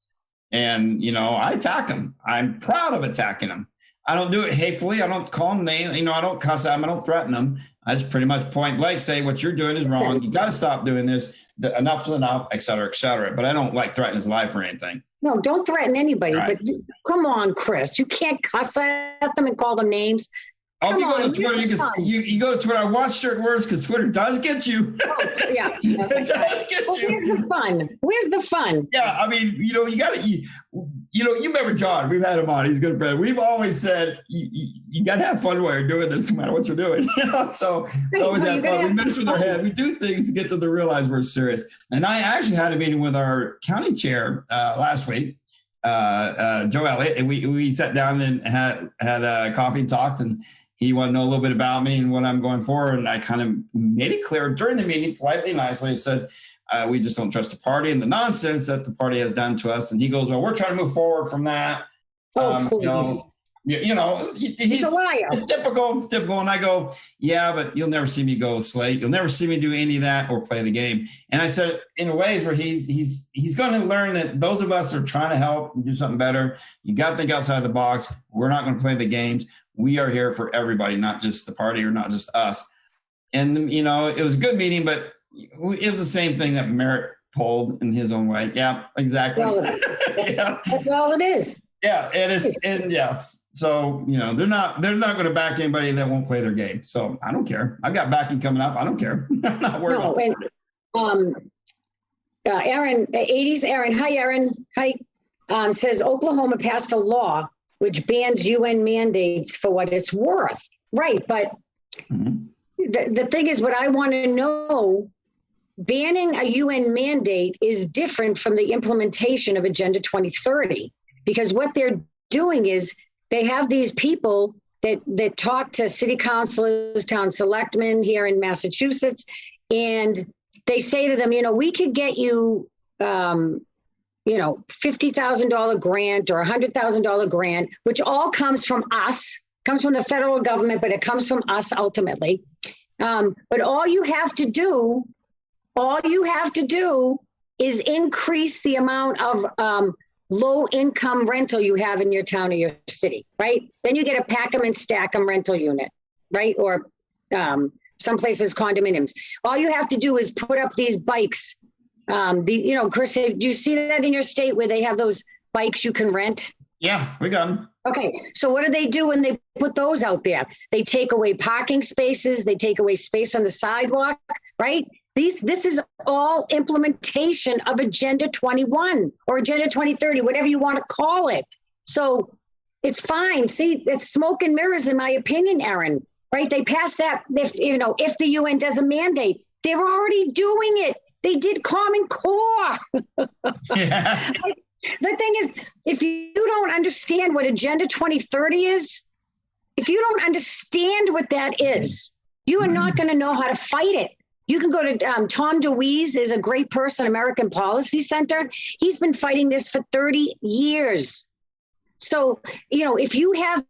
And, I attack them. I'm proud of attacking them. I don't do it hatefully. I don't call them names. I don't cuss at them. I don't threaten them. I just pretty much point blank say what you're doing is wrong. You got to stop doing this. Enough's enough, et cetera, et cetera. But I don't threaten his life or anything. No, don't threaten anybody. Right. But come on, Chris, you can't cuss at them and call them names. Oh, if you Come go on, to Twitter, you go to Twitter. I watch certain words because Twitter does get you. Oh, yeah. It does get Well, you. where's the fun? Where's the fun? Yeah, I mean, you got to, you remember John, we've had him on, he's a good friend. We've always said, you got to have fun while you're doing this, no matter what you're doing. So we always have fun. We mess with our head. We do things to get them to realize we're serious. And I actually had a meeting with our county chair last week, Joe Elliott, and we sat down and had coffee and talked, and he wanted to know a little bit about me and what I'm going for. And I kind of made it clear during the meeting, politely, nicely, said, we just don't trust the party and the nonsense that the party has done to us. And he goes, well, we're trying to move forward from that. Please. He's a liar. Typical. And I go, yeah, but you'll never see me go slate. You'll never see me do any of that or play the game. And I said, in ways where he's going to learn that those of us are trying to help and do something better. You got to think outside the box. We're not going to play the games. We are here for everybody, not just the party or not just us. And, it was a good meeting, but it was the same thing that Merritt pulled in his own way. Yeah, exactly. Yeah. That's all it is. Yeah, it is. And yeah. So, they're not going to back anybody that won't play their game. So I don't care. I've got backing coming up. I don't care. I'm not worried about it. Aaron, 80s Aaron. Hi, Aaron. Hi. Says Oklahoma passed a law which bans UN mandates for what it's worth. Right. But the thing is, what I want to know, banning a UN mandate is different from the implementation of Agenda 2030, because what they're doing is they have these people that talk to city councilors, town selectmen here in Massachusetts, and they say to them, we could get you, $50,000 grant or $100,000 grant, which all comes from us, comes from the federal government, but it comes from us ultimately. But all you have to do is increase the amount of low income rental you have in your town or your city, right? Then you get a pack 'em and stack 'em rental unit, right? Or some places condominiums. All you have to do is put up these bikes. Chris, do you see that in your state where they have those bikes you can rent? Yeah, we got them. Okay, so what do they do when they put those out there? They take away parking spaces. They take away space on the sidewalk, right? This is all implementation of Agenda 21 or Agenda 2030, whatever you want to call it. So it's fine. See, it's smoke and mirrors, in my opinion, Aaron, right? They passed that if the UN does a mandate, they're already doing it. They did Common Core. Yeah. The thing is, if you don't understand what Agenda 2030 is, if you don't understand what that is, you are not going to know how to fight it. You can go to Tom DeWeese is a great person, American Policy Center. He's been fighting this for 30 years. So, if you have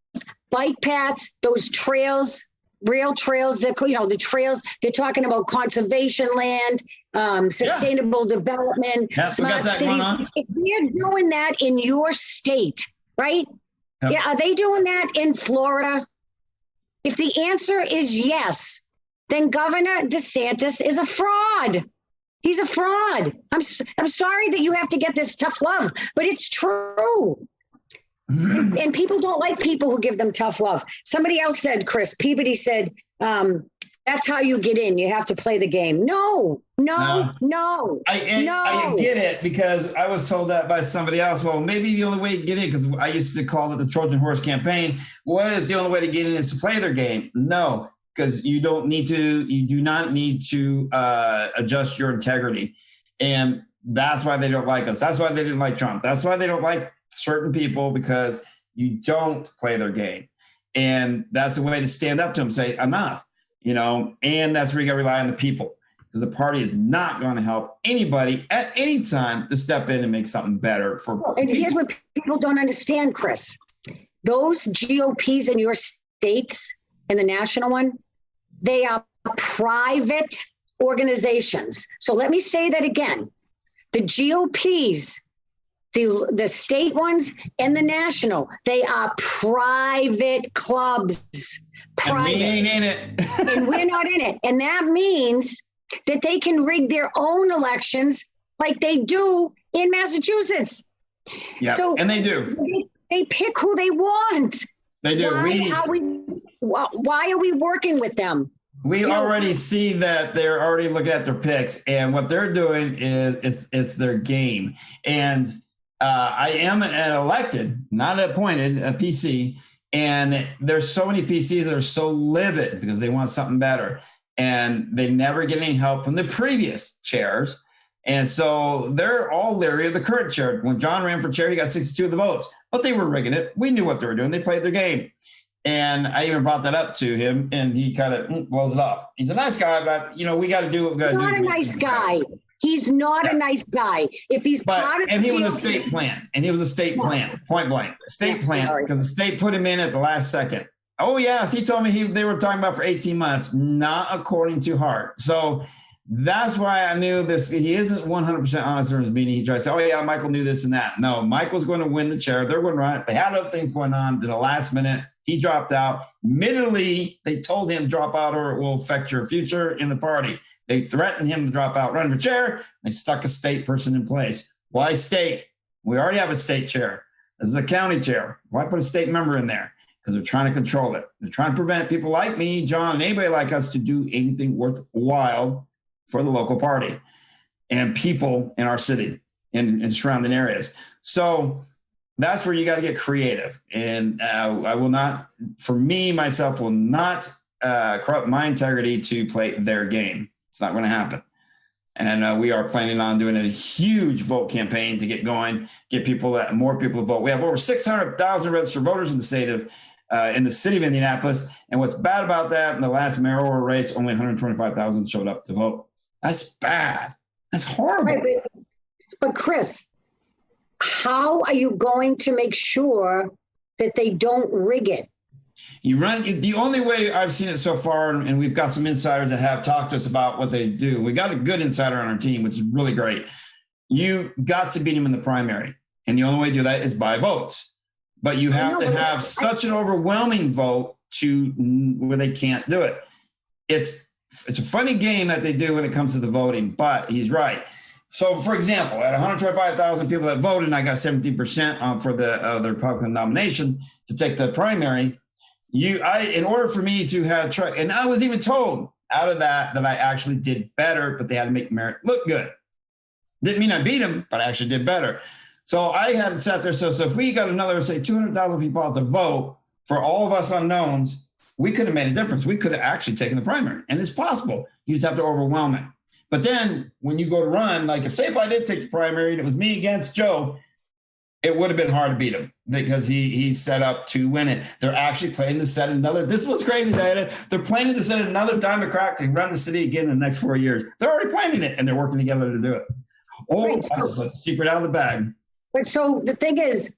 bike paths, those trails, rail trails, the trails, they're talking about conservation land, sustainable development, smart cities. If they're doing that in your state, right? Yep. Yeah, are they doing that in Florida? If the answer is yes, then Governor DeSantis is a fraud. He's a fraud. I'm sorry that you have to get this tough love, but it's true. And people don't like people who give them tough love. Somebody else said, Chris Peabody said, that's how you get in. You have to play the game. No. I get it, because I was told that by somebody else. Well, maybe the only way to get in, because I used to call it the Trojan horse campaign. What is the only way to get in is to play their game? No, because you do not need to adjust your integrity. And that's why they don't like us. That's why they didn't like Trump. That's why they don't like certain people, because you don't play their game. And that's the way to stand up to them, say enough, and that's where you got to rely on the people, because the party is not going to help anybody at any time to step in and make something better for And people. here's what people don't understand, Chris. Those GOPs in your states and the national one, they are private organizations. So let me say that again. The GOPs, the state ones and the national, they are private clubs. And we ain't in it. And we're not in it. And that means that they can rig their own elections like they do in Massachusetts. Yeah, So and they do. They pick who they want. They do. Why are we working with them? We already see that they're already looking at their picks, and what they're doing is it's their game. And I am an elected, not appointed, a PC, and there's so many PCs that are so livid because they want something better, and they never get any help from the previous chairs. And so they're all leery of the current chair. When John ran for chair, he got 62 of the votes, but they were rigging it. We knew what they were doing. They played their game. And I even brought that up to him, and he kind of blows it off. He's a nice guy, but we got to do what we got to do. He's not a nice guy. He's not a nice guy. If he's part of and he was a state plan, point blank, state plan, because the state put him in at the last second. Oh yes, he told me they were talking about for 18 months, not according to Hart. So that's why I knew this. He isn't 100% honest in his meeting. He tries to say, oh yeah, Michael knew this and that. No, Michael's going to win the chair. They're going to run it. They had other things going on. Then the last minute, he dropped out. Admittedly, they told him drop out or it will affect your future in the party. They threatened him to drop out, run for chair. They stuck a state person in place. Why state? We already have a state chair. This is a county chair. Why put a state member in there? Because they're trying to control it. They're trying to prevent people like me, John, and anybody like us to do anything worthwhile for the local party and people in our city and surrounding areas. So that's where you got to get creative. And I will not, for me, myself, will not corrupt my integrity to play their game. It's not going to happen. And we are planning on doing a huge vote campaign to get going, get more people to vote. We have over 600,000 registered voters in the state of, in the city of Indianapolis. And what's bad about that, in the last mayoral race, only 125,000 showed up to vote. That's bad. That's horrible. Right, but Chris, how are you going to make sure that they don't rig it? The only way I've seen it so far, and we've got some insiders that have talked to us about what they do. We got a good insider on our team, which is really great. You got to beat him in the primary. And the only way to do that is by votes. But you have to have such an overwhelming vote where they can't do it. It's a funny game that they do when it comes to the voting, but he's right. So, for example, at 125,000 people that voted, and I got 17% for the Republican nomination to take the primary. In order for me to have, and I was even told out of that I actually did better, but they had to make merit look good. Didn't mean I beat him, but I actually did better. So I had to sat there. So if we got another, say, 200,000 people out to vote for all of us unknowns, we could have made a difference. We could have actually taken the primary, and it's possible. You just have to overwhelm it. But then when you go to run, like if I did take the primary and it was me against Joe, it would have been hard to beat him because he's set up to win it. They're actually planning to set another. This was crazy, Diana. They're planning to set another Democrat to run the city again in the next 4 years. They're already planning it, and they're working together to do it. Oh, right. That's a secret out of the bag. But so the thing is,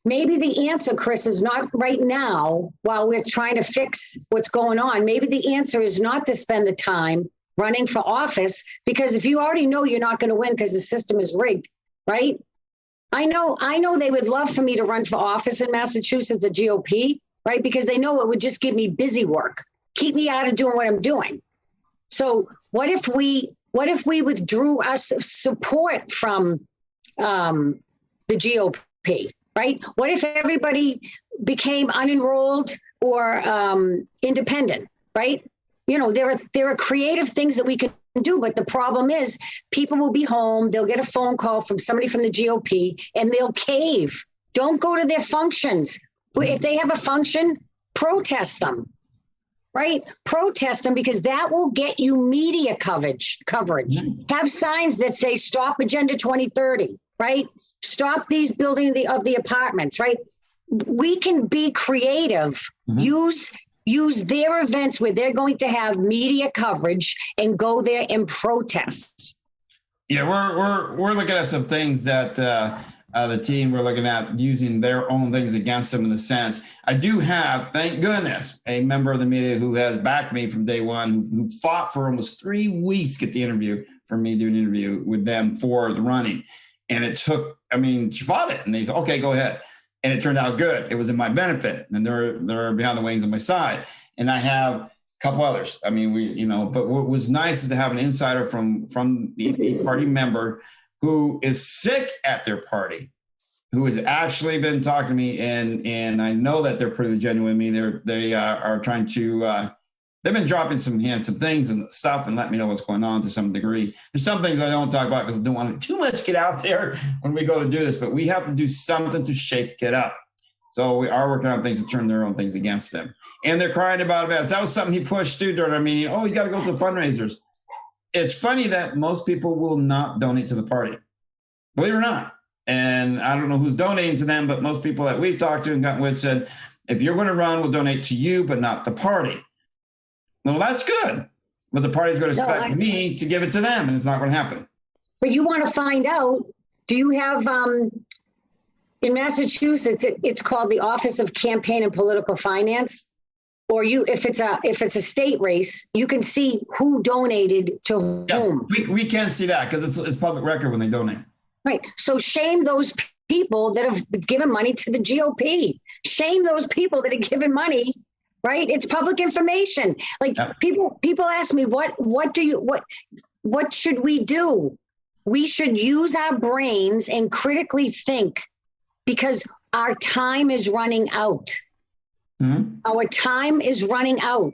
maybe the answer, Chris, is not right now while we're trying to fix what's going on. Maybe the answer is not to spend the time running for office, because if you already know you're not going to win because the system is rigged, right? I know they would love for me to run for office in Massachusetts, the GOP, right? Because they know it would just give me busy work, keep me out of doing what I'm doing. So what if we withdrew our support from the GOP, right? What if everybody became unenrolled or independent, right? You know, there are creative things that we can do, but the problem is people will be home. They'll get a phone call from somebody from the GOP and they'll cave. Don't go to their functions. If they have a function, protest them, right? Protest them, because that will get you media coverage. Have signs that say stop Agenda 2030, right? Stop these building of the apartments, right? we can be creative. Use their events where they're going to have media coverage and go there and protest. Yeah, we're looking at some things that the team we're looking at using their own things against them in the sense. I do have, thank goodness, a member of the media who has backed me from day one, who fought for almost 3 weeks to get the interview for me, do an interview with them for the running. And it took, I mean, she fought it and they said, okay, go ahead. And it turned out good. It was in my benefit. And they're behind the wings on my side. And I have a couple others. I mean, but what was nice is to have an insider from the party member who is sick at their party, who has actually been talking to me. And I know that they're pretty genuine with me. They are trying to, they've been dropping some things and stuff and let me know what's going on to some degree. There's some things I don't talk about because I don't want to too much get out there when we go to do this, but we have to do something to shake it up. So we are working on things to turn their own things against them. And they're crying about events. That was something he pushed too during our meeting. Oh, you got to go to the fundraisers. It's funny that most people will not donate to the party, believe it or not. And I don't know who's donating to them, but most people that we've talked to and gotten with said, if you're going to run, we'll donate to you, but not the party. Well, that's good. But the party's going to expect me to give it to them, and it's not going to happen. But you want to find out, do you have, in Massachusetts, it's called the Office of Campaign and Political Finance. Or if it's a state race, you can see who donated to whom. We can see that because it's public record when they donate. Right. So shame those people that have given money to the GOP. Shame those people that have given money. Right. It's public information. Like people ask me, what should we do? We should use our brains and critically think because our time is running out. Mm-hmm. Our time is running out.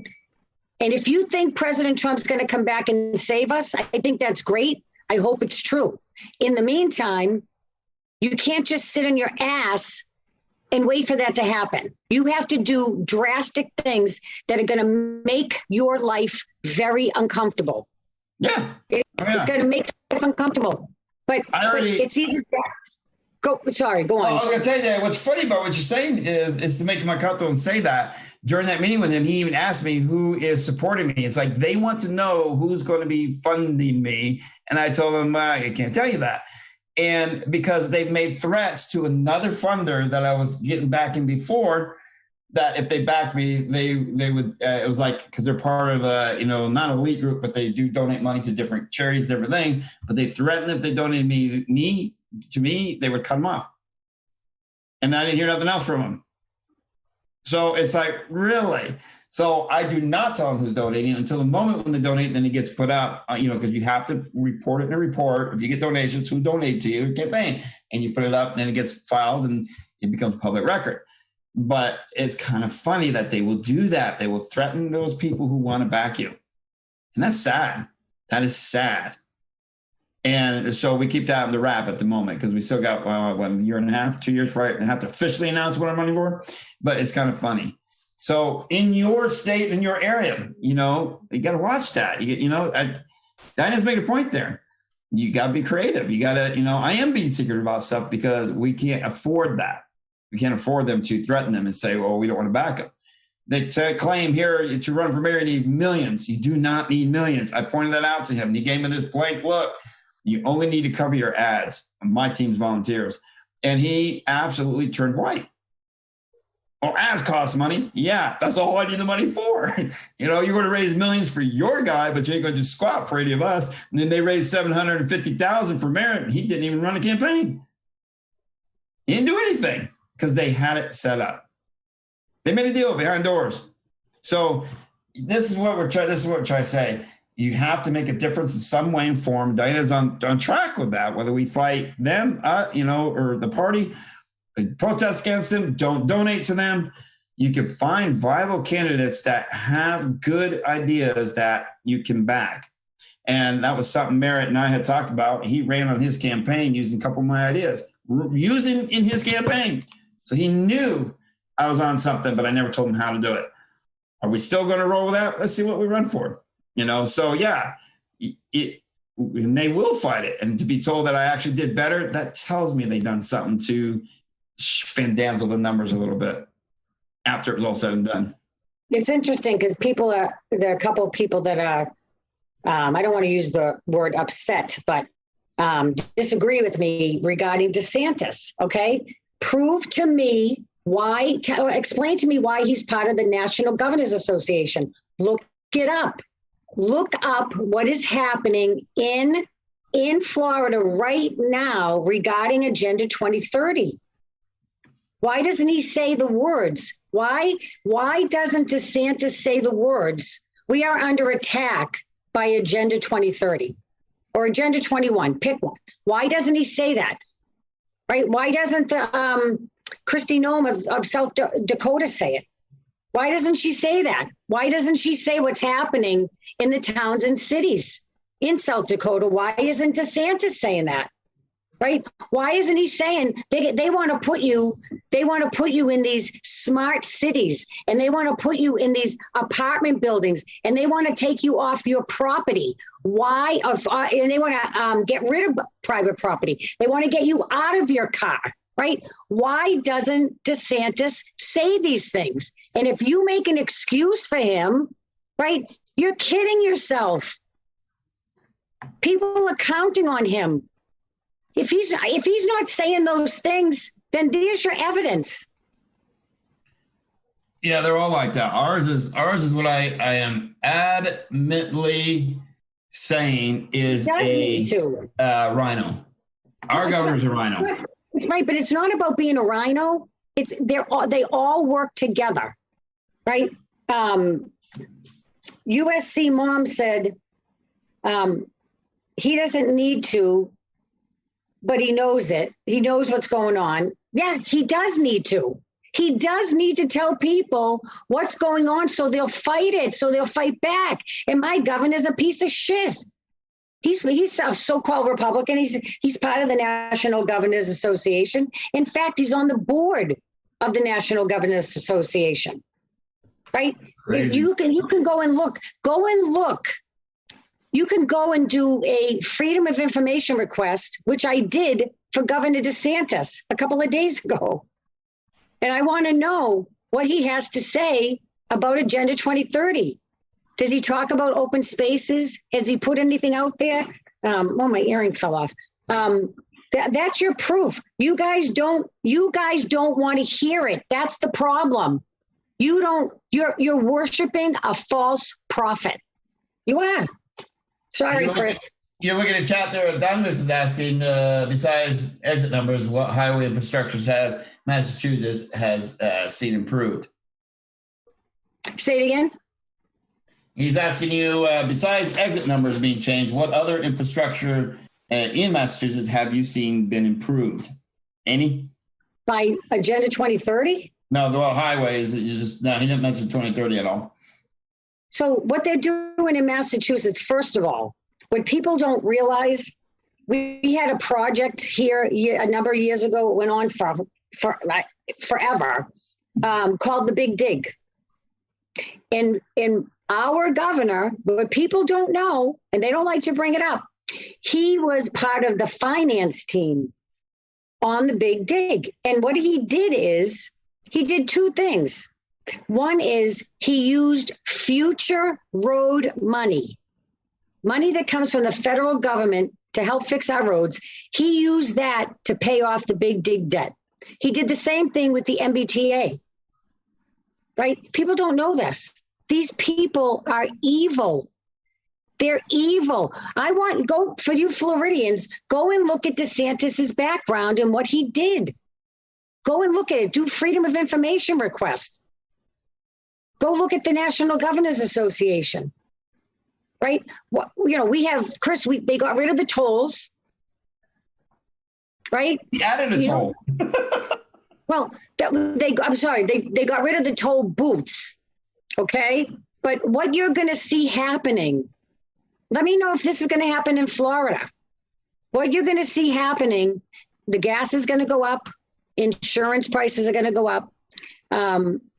And if you think President Trump's going to come back and save us, I think that's great. I hope it's true. In the meantime, you can't just sit on your ass and wait for that to happen. You have to do drastic things that are going to make your life very uncomfortable. Yeah. It's going to make life uncomfortable. But it's either that. Go on. Well, I was going to tell you that what's funny about what you're saying is to make him uncomfortable and say that. During that meeting with him, he even asked me who is supporting me. It's like they want to know who's going to be funding me. And I told him, I can't tell you that. And because they've made threats to another funder that I was getting back in before, that if they backed me, they would, it was like, because they're part of a, not an elite group, but they do donate money to different charities, different things. But they threatened if they donated to me, they would cut them off. And I didn't hear nothing else from them. So it's like, really? So I do not tell them who's donating until the moment when they donate, then it gets put up, because you have to report it in a report. If you get donations, who donate to your campaign, and you put it up and then it gets filed and it becomes public record. But it's kind of funny that they will do that. They will threaten those people who want to back you. And that's sad. That is sad. And so we keep that under wrap at the moment because we still got, a year and a half, 2 years, right? And have to officially announce what I'm running for. But it's kind of funny. So in your state, in your area, you got to watch that. Diana's making a point there. You got to be creative. You got to, I am being secretive about stuff because we can't afford that. We can't afford them to threaten them and say, well, we don't want to back them. They claim here to run for mayor, you need millions. You do not need millions. I pointed that out to him. He gave me this blank look. You only need to cover your ads. My team's volunteers. And he absolutely turned white. Well, ads cost money. Yeah, that's all I need the money for. You're going to raise millions for your guy, but you ain't going to do squat for any of us. And then they raised $750,000 for Merritt, and he didn't even run a campaign. He didn't do anything because they had it set up. They made a deal behind doors. So this is what we're trying to say. You have to make a difference in some way and form. Diana's on track with that, whether we fight them, or the party, protest against them, don't donate to them. You can find viable candidates that have good ideas that you can back. And that was something Merritt and I had talked about. He ran on his campaign using a couple of my ideas, using in his campaign. So he knew I was on something, but I never told him how to do it. Are we still going to roll with that? Let's see what we run for. So yeah, and they will fight it. And to be told that I actually did better, that tells me they've done something to fandanzle the numbers a little bit after it was all said and done. It's interesting because there are a couple of people that are, I don't want to use the word upset, but disagree with me regarding DeSantis. Okay. Prove to me explain to me why he's part of the National Governors Association. Look it up. Look up what is happening in Florida right now regarding Agenda 2030. Why doesn't he say the words? Why doesn't DeSantis say the words? We are under attack by Agenda 2030 or Agenda 21. Pick one. Why doesn't he say that? Right? Why doesn't the Kristi Noem of South Dakota say it? Why doesn't she say that? Why doesn't she say what's happening in the towns and cities in South Dakota? Why isn't DeSantis saying that? Right? Why isn't he saying they want to put you in these smart cities, and they want to put you in these apartment buildings, and they want to take you off your property? Why? And they want to get rid of private property. They want to get you out of your car. Right? Why doesn't DeSantis say these things? And if you make an excuse for him, right, you're kidding yourself. People are counting on him. If he's not saying those things, then there's your evidence. Yeah, they're all like that. Ours is what I am adamantly saying is a rhino. Our governor's a rhino. It's right, but it's not about being a rhino. They all work together, right? USC mom said he doesn't need to, but he knows it. He knows what's going on. Yeah, he does need to. He does need to tell people what's going on so they'll fight it, so they'll fight back. And my governor's a piece of shit. He's a so-called Republican. He's part of the National Governors Association. In fact, he's on the board of the National Governors Association. Right? Crazy. You can go and look. You can go and do a Freedom of Information request, which I did for Governor DeSantis a couple of days ago. And I want to know what he has to say about Agenda 2030. Does he talk about open spaces? Has he put anything out there? My earring fell off. That's your proof. You guys don't want to hear it. That's the problem. You're worshiping a false prophet. You are. Sorry, Chris. You're looking at chat there. Dominus is asking, besides exit numbers, what highway infrastructure has Massachusetts has seen improved? Say it again. He's asking you, besides exit numbers being changed, what other infrastructure in Massachusetts have you seen been improved? Any? By Agenda 2030? No, the highways. He didn't mention 2030 at all. So what they're doing in Massachusetts, first of all, what people don't realize, we had a project here a number of years ago. It went on for forever, called the Big Dig. And our governor, what people don't know, and they don't like to bring it up, he was part of the finance team on the Big Dig. And what he did is he did two things. One is he used future road money that comes from the federal government to help fix our roads. He used that to pay off the Big Dig debt. He did the same thing with the MBTA, right? People don't know this. These people are evil. They're evil. Go for you Floridians, go and look at DeSantis's background and what he did. Go and look at it. Do Freedom of Information request. Go look at the National Governors Association. Right? We have, Chris, they got rid of the tolls. Right? He added a toll. Well, they got rid of the toll booths. Okay? But what you're going to see happening, let me know if this is going to happen in Florida. What you're going to see happening, the gas is going to go up. Insurance prices are going to go up.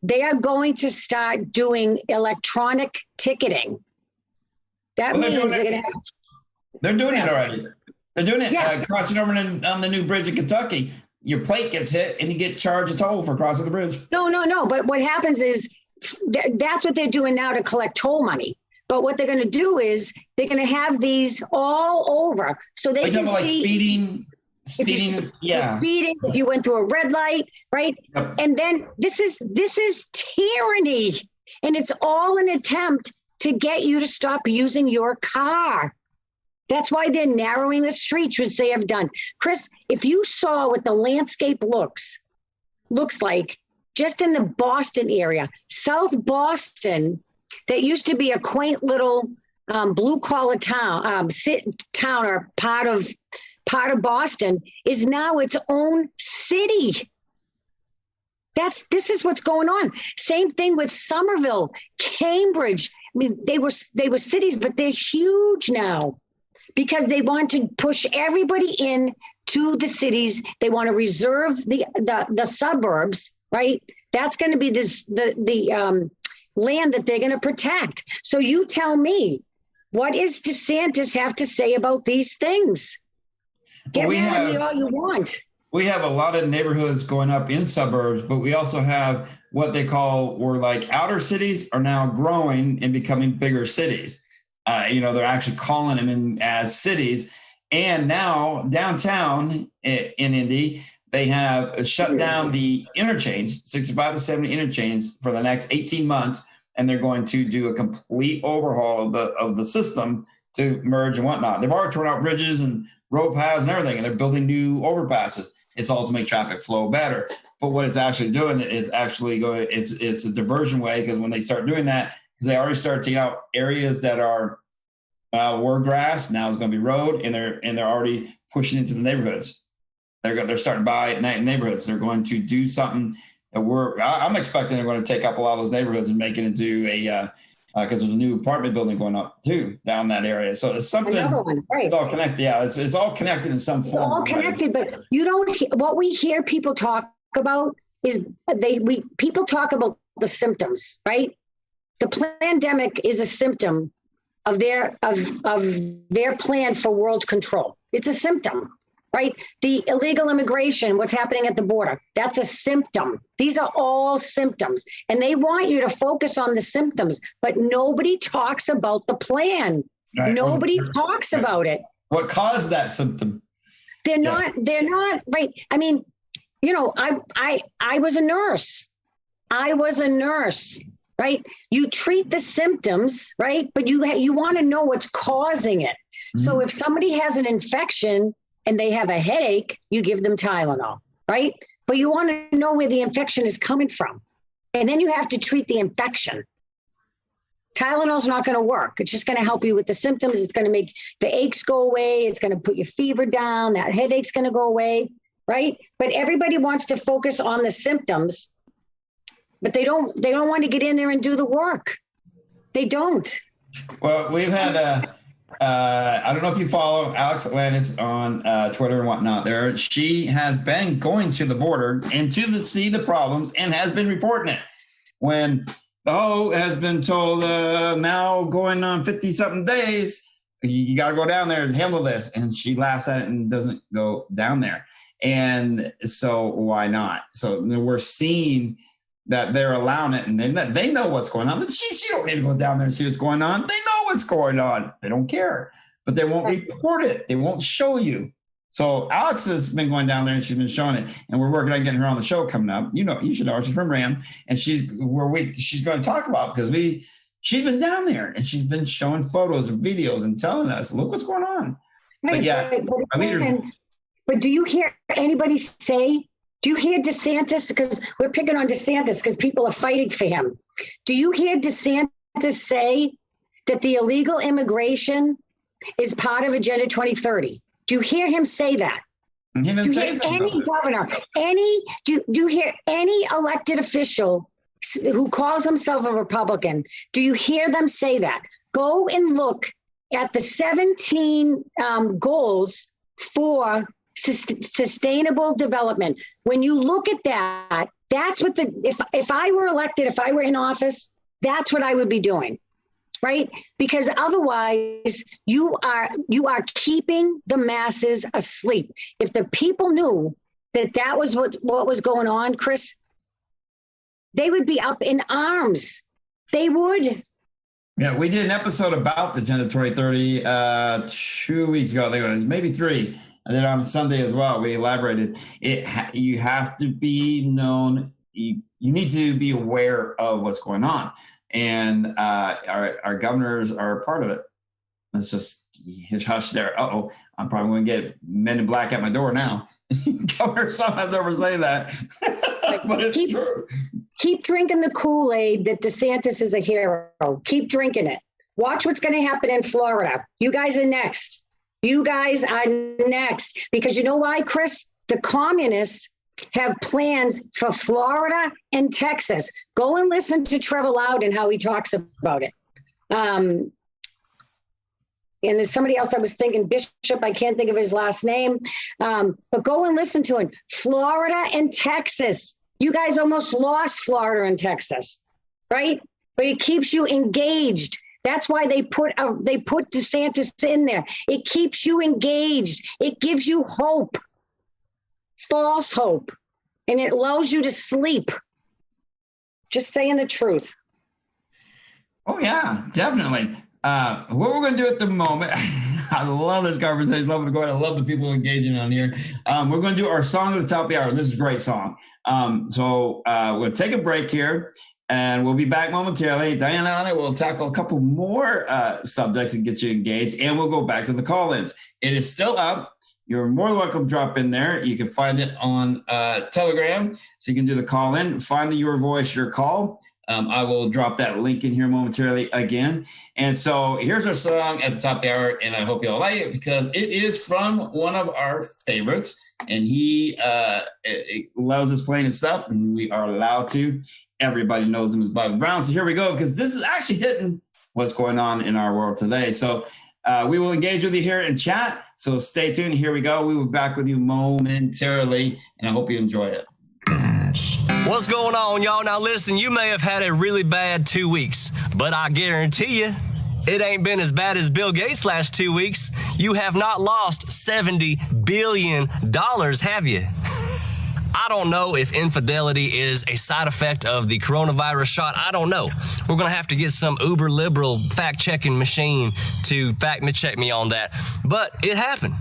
They are going to start doing electronic ticketing. That means they're going to have. They're doing it already. They're doing it crossing over on the new bridge in Kentucky. your plate gets hit and you get charged a toll for crossing the bridge. No. But what happens is that's what they're doing now to collect toll money. But what they're going to do is they're going to have these all over so they can like see speeding. Speeding, if you went through a red light, right? Yep. And then this is tyranny. And it's all an attempt to get you to stop using your car. That's why they're narrowing the streets, which they have done. Chris, if you saw what the landscape looks like just in the Boston area, South Boston, that used to be a quaint little blue collar town, town or part of Boston, is now its own city. This is what's going on. Same thing with Somerville, Cambridge. I mean, they were cities, but they're huge now because they want to push everybody in to the cities. They want to reserve the suburbs, right? That's going to be the land that they're going to protect. So you tell me, what does DeSantis have to say about these things? Get mad at me all you want. We have a lot of neighborhoods going up in suburbs, but we also have what they were like outer cities are now growing and becoming bigger cities. They're actually calling them in as cities. And now downtown in Indy, they have shut down the interchange, 65 to 70 interchange for the next 18 months. And they're going to do a complete overhaul of the system to merge and whatnot. They've already torn out bridges and road paths and everything, and they're building new overpasses. It's all to make traffic flow better. But what it's actually doing is actually it's a diversion way, because when they start doing that, because they already started taking out areas that were grass, now it's going to be road, and they're already pushing into the neighborhoods. They're starting to buy at night in neighborhoods. They're going to do something that I'm expecting they're going to take up a lot of those neighborhoods and make it into because there's a new apartment building going up too down that area. So it's something. Another one, right. It's all connected. Yeah, it's all connected in some form. It's all connected, but you don't. What we hear people talk about is people talk about the symptoms, right? The pandemic is a symptom of their plan for world control. It's a symptom. Right? The illegal immigration, what's happening at the border, that's a symptom. These are all symptoms. And they want you to focus on the symptoms, but nobody talks about the plan. Right. Nobody talks about it. What caused that symptom? They're not right. I mean, I was a nurse. Right? You treat the symptoms, right? But you want to know what's causing it. Mm-hmm. So if somebody has an infection and they have a headache, you give them Tylenol, right? But you want to know where the infection is coming from. And then you have to treat the infection. Tylenol's not going to work. It's just going to help you with the symptoms. It's going to make the aches go away. It's going to put your fever down. That headache's going to go away, right? But everybody wants to focus on the symptoms, but they don't want to get in there and do the work. They don't. Well, we've had I don't know if you follow Alex Atlantis on Twitter and whatnot there. She has been going to the border and to see the problems and has been reporting it. When the hoe has been told now going on 50 something days, you got to go down there and handle this. And she laughs at it and doesn't go down there. And so why not? So we're seeing that they're allowing it, and they know what's going on. She don't need to go down there and see what's going on. They know what's going on. They don't care, but they won't report it. They won't show you. So Alex has been going down there and she's been showing it, and we're working on getting her on the show coming up. You should know her. She's from Ram, and she's going to talk about because she's been down there and she's been showing photos and videos and telling us, look what's going on. Right, but do you hear anybody say? Do you hear DeSantis? Because we're picking on DeSantis because people are fighting for him. Do you hear DeSantis say that the illegal immigration is part of Agenda 2030? Do you hear him say that? Do you hear any governor, do you hear any elected official who calls himself a Republican? Do you hear them say that? Go and look at the 17 goals for sustainable development. When you look at that, that's what if I were elected, if I were in office, that's what I would be doing, right? Because otherwise you are keeping the masses asleep. If the people knew that was what was going on, Chris, they would be up in arms. They would. Yeah, we did an episode about the Agenda 2030 2 weeks ago. I think it was maybe 3. And then on Sunday as well, we elaborated. You have to be known. You need to be aware of what's going on. And our governors are a part of it. Let's just hush there. Uh-oh, I'm probably going to get men in black at my door now. Governor sometimes never say that. But it's true. Keep drinking the Kool-Aid that DeSantis is a hero. Keep drinking it. Watch what's going to happen in Florida. You guys are next. You guys are next. Because you know why, Chris? The communists have plans for Florida and Texas. Go and listen to Trevor Loud and how he talks about it. And there's somebody else I was thinking, Bishop, I can't think of his last name. But go and listen to him. Florida and Texas. You guys almost lost Florida and Texas, right? But it keeps you engaged. That's why they put DeSantis in there. It keeps you engaged. It gives you hope, false hope, and it allows you to sleep. Just saying the truth. Oh, yeah, definitely. What we're going to do at the moment, I love this conversation, love the going. I love the people engaging on here. We're going to do our song at the top of the hour. This is a great song. So we'll take a break here, and we'll be back momentarily. Dianna and I will tackle a couple more subjects and get you engaged, and we'll go back to the call-ins. It is still up. You're more than welcome to drop in there. You can find it on Telegram, so you can do the call-in. Find the Your Voice, Your Call. I will drop that link in here momentarily again. And so here's our song at the top of the hour, and I hope you all like it because it is from one of our favorites, and he loves his playing his stuff, and we are allowed to. Everybody knows him as Bobby Brown. So here we go, because this is actually hitting what's going on in our world today. So we will engage with you here in chat. So stay tuned. Here we go. We will be back with you momentarily, and I hope you enjoy it. What's going on, y'all? Now listen, you may have had a really bad 2 weeks, but I guarantee you, it ain't been as bad as Bill Gates' last 2 weeks. You have not lost $70 billion, have you? I don't know if infidelity is a side effect of the coronavirus shot. I don't know. We're going to have to get some uber liberal fact-checking machine to fact-check me on that. But it happened.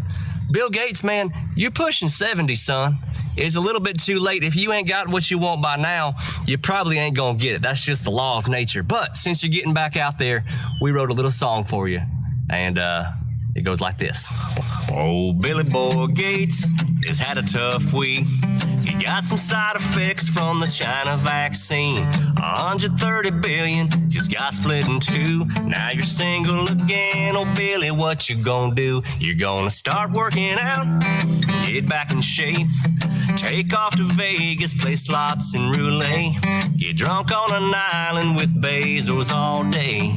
Bill Gates, man, you're pushing 70, son. It's a little bit too late. If you ain't got what you want by now, you probably ain't gonna get it. That's just the law of nature. But since you're getting back out there, we wrote a little song for you. And it goes like this. Oh, Billy Boy Gates has had a tough week. He got some side effects from the China vaccine. 130 billion just got split in two. Now you're single again. Oh, Billy, what you gonna do? You're gonna start working out, get back in shape. Take off to Vegas, play slots and roulette. Get drunk on an island with Bezos all day.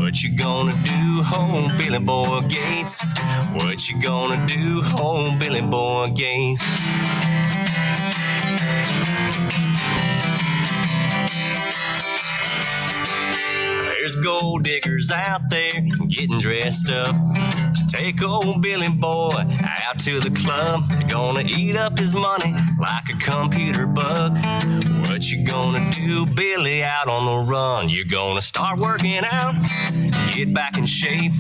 What you gonna do, oh, Billy Boy Gates? What you gonna do, oh, Billy Boy Gates? There's gold diggers out there getting dressed up. Take old Billy Boy out to the club. They're gonna eat up his money like a computer bug. What you gonna do, Billy, out on the run? You're gonna start working out, get back in shape.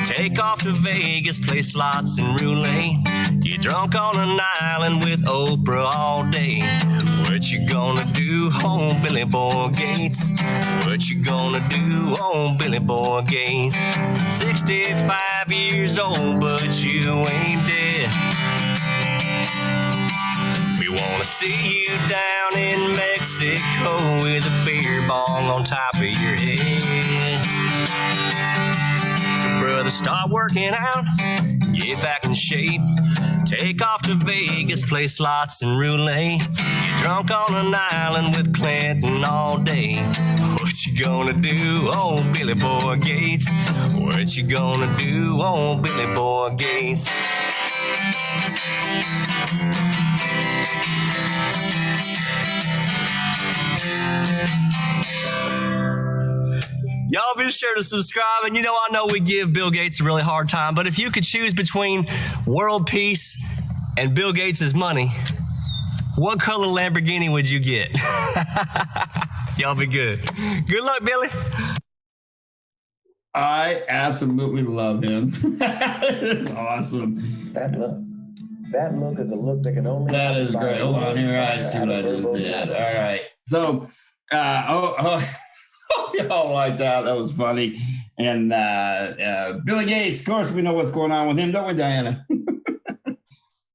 Take off to Vegas, play slots and roulette. Get drunk on an island with Oprah all day. What you gonna do, oh, Billy Boy Gates? What you gonna do, oh, Billy Boy Gates? 65 years old, but you ain't dead. We wanna see you down in Mexico with a beer bong on top of your head. So brother, start working out, get back in shape. Take off to Vegas, play slots and roulette. Get drunk on an island with Clinton all day. What you gonna do, oh, Billy Boy Gates? What you gonna do, oh, Billy Boy Gates? Y'all be sure to subscribe. And I know we give Bill Gates a really hard time, but if you could choose between world peace and Bill Gates' money, what color Lamborghini would you get? Y'all be good. Good luck, Billy. I absolutely love him. That is awesome. That look is a look that can only. That is great. Hold on here. I see what I just did. All right. So, y'all like that. That was funny. And Billy Gates, of course, we know what's going on with him, don't we, Diana?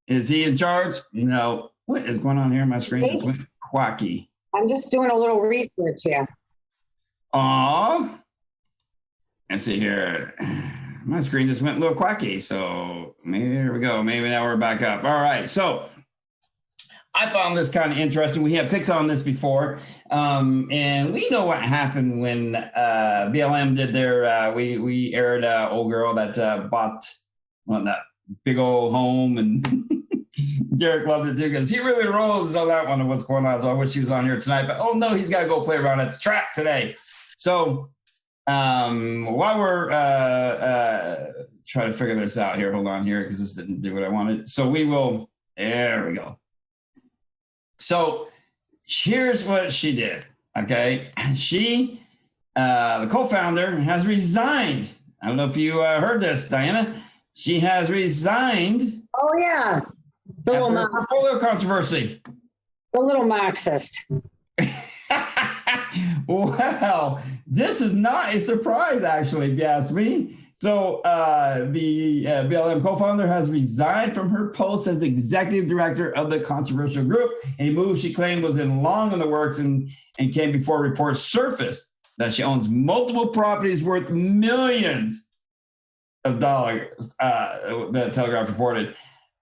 Is he in charge? No. What is going on here? My screen just went quacky. I'm just doing a little research here. Aw. Let's see here. My screen just went a little quacky. So maybe there we go. Maybe now we're back up. All right. So I found this kind of interesting. We have picked on this before. And we know what happened when BLM did their, we aired old girl that bought that big old home, and Derek loved it too because he really rolls on that one of what's going on. So I wish he was on here tonight, but oh no, he's got to go play around at the track today. So while we're trying to figure this out here, hold on here because this didn't do what I wanted. So there we go. So here's what she did. Okay. She, the co-founder, has resigned. I don't know if you heard this, Diana. She has resigned. Oh, yeah. The little portfolio controversy. The little Marxist. Well, this is not a surprise, actually, if you ask me. So the BLM co-founder has resigned from her post as executive director of the controversial group, a move she claimed was long in the works and came before reports surfaced that she owns multiple properties worth millions of dollars, the Telegraph reported.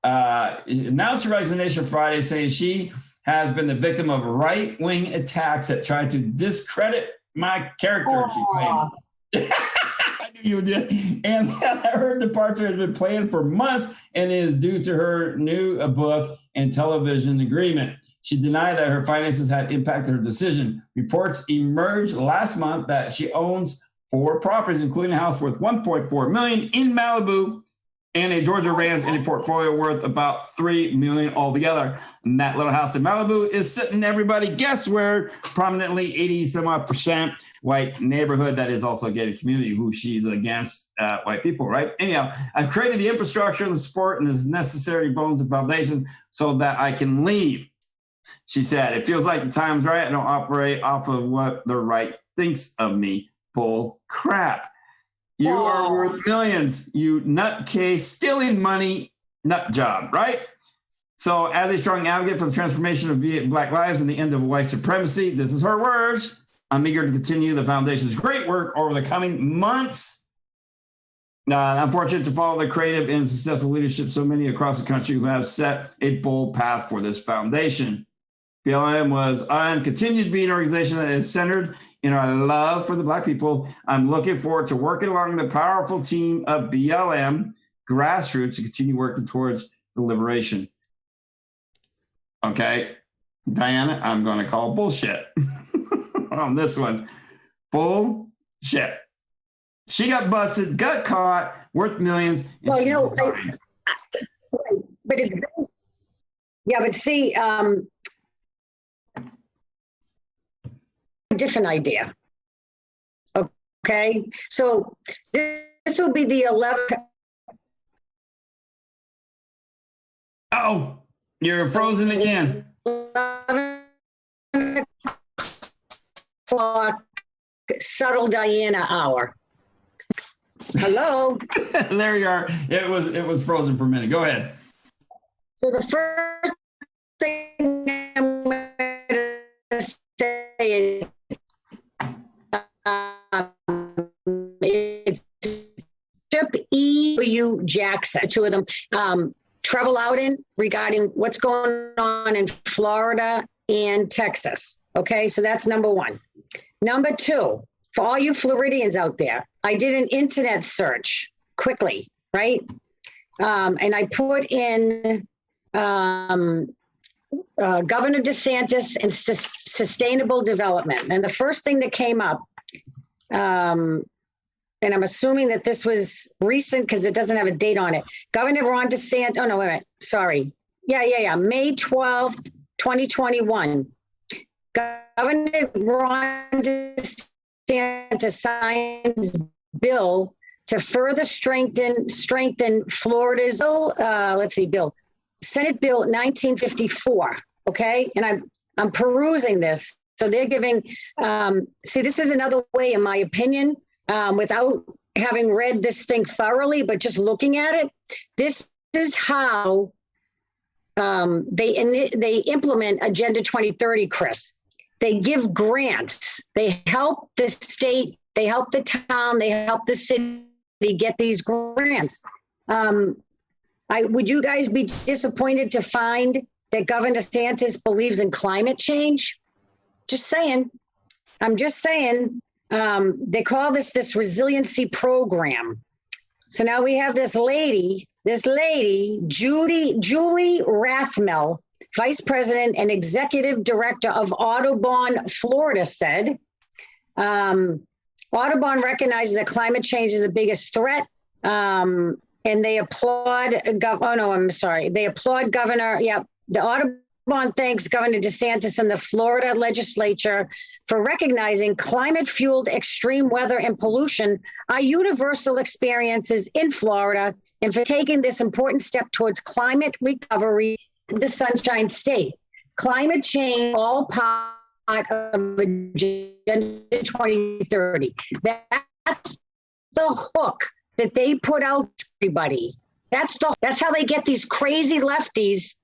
Announced her resignation Friday, saying she has been the victim of right-wing attacks that tried to discredit my character, she claimed. I knew you did. And her departure has been planned for months and is due to her new book and television agreement. She denied that her finances had impacted her decision. Reports emerged last month that she owns 4 properties, including a house worth $1.4 million in Malibu and a Georgia ranch in a portfolio worth about $3 million altogether. And that little house in Malibu is sitting, everybody guess where, prominently 80% white neighborhood that is also a gated community who she's against white people, right? Anyhow, I've created the infrastructure, the support, and the necessary bones and foundation so that I can leave. She said, it feels like the time's right. I don't operate off of what the right thinks of me. Bull crap. You are worth millions, you nutcase, stealing money, nut job, right? So as a strong advocate for the transformation of Black lives and the end of white supremacy, this is her words. I'm eager to continue the foundation's great work over the coming months. I'm fortunate to follow the creative and successful leadership so many across the country who have set a bold path for this foundation. BLM was and continued to be an organization that is centered in our love for the Black people. I'm looking forward to working along the powerful team of BLM grassroots to continue working towards the liberation. Okay, Diana, I'm going to call bullshit on this one. Bullshit. She got busted, got caught, worth millions. Well, you know, but it's, yeah, but see, different idea. Okay, so this will be the 11th. Oh, you're frozen again. 11 o'clock subtle Diana hour. Hello. There you are. It was frozen for a minute. Go ahead. So the first thing I'm going to say it's Chip E.U. Jackson, the two of them, travel out in regarding what's going on in Florida and Texas. Okay, so that's number one. Number two, for all you Floridians out there, I did an internet search quickly, right? And I put in Governor DeSantis and sustainable development. And the first thing that came up, and I'm assuming that this was recent because it doesn't have a date on it. Governor Ron DeSantis, oh no, wait a minute, sorry. Yeah. May 12th, 2021. Governor Ron DeSantis signs bill to further strengthen Florida's bill, Senate Bill 1954. Okay, and I'm perusing this. So they're giving. See, this is another way, in my opinion, without having read this thing thoroughly, but just looking at it, this is how they implement Agenda 2030, Chris. They give grants. They help the state. They help the town. They help the city get these grants. Would you guys be disappointed to find that Governor DeSantis believes in climate change? Just saying. I'm just saying. They call this resiliency program. So now we have this lady, Julie Rathmel, Vice President and Executive Director of Audubon, Florida, said, Audubon recognizes that climate change is the biggest threat, and they applaud, they applaud Governor, the Audubon thanks Governor DeSantis and the Florida legislature for recognizing climate-fueled extreme weather and pollution are universal experiences in Florida and for taking this important step towards climate recovery in the Sunshine State. Climate change, all part of Agenda 2030. That's the hook that they put out to everybody. That's how they get these crazy lefties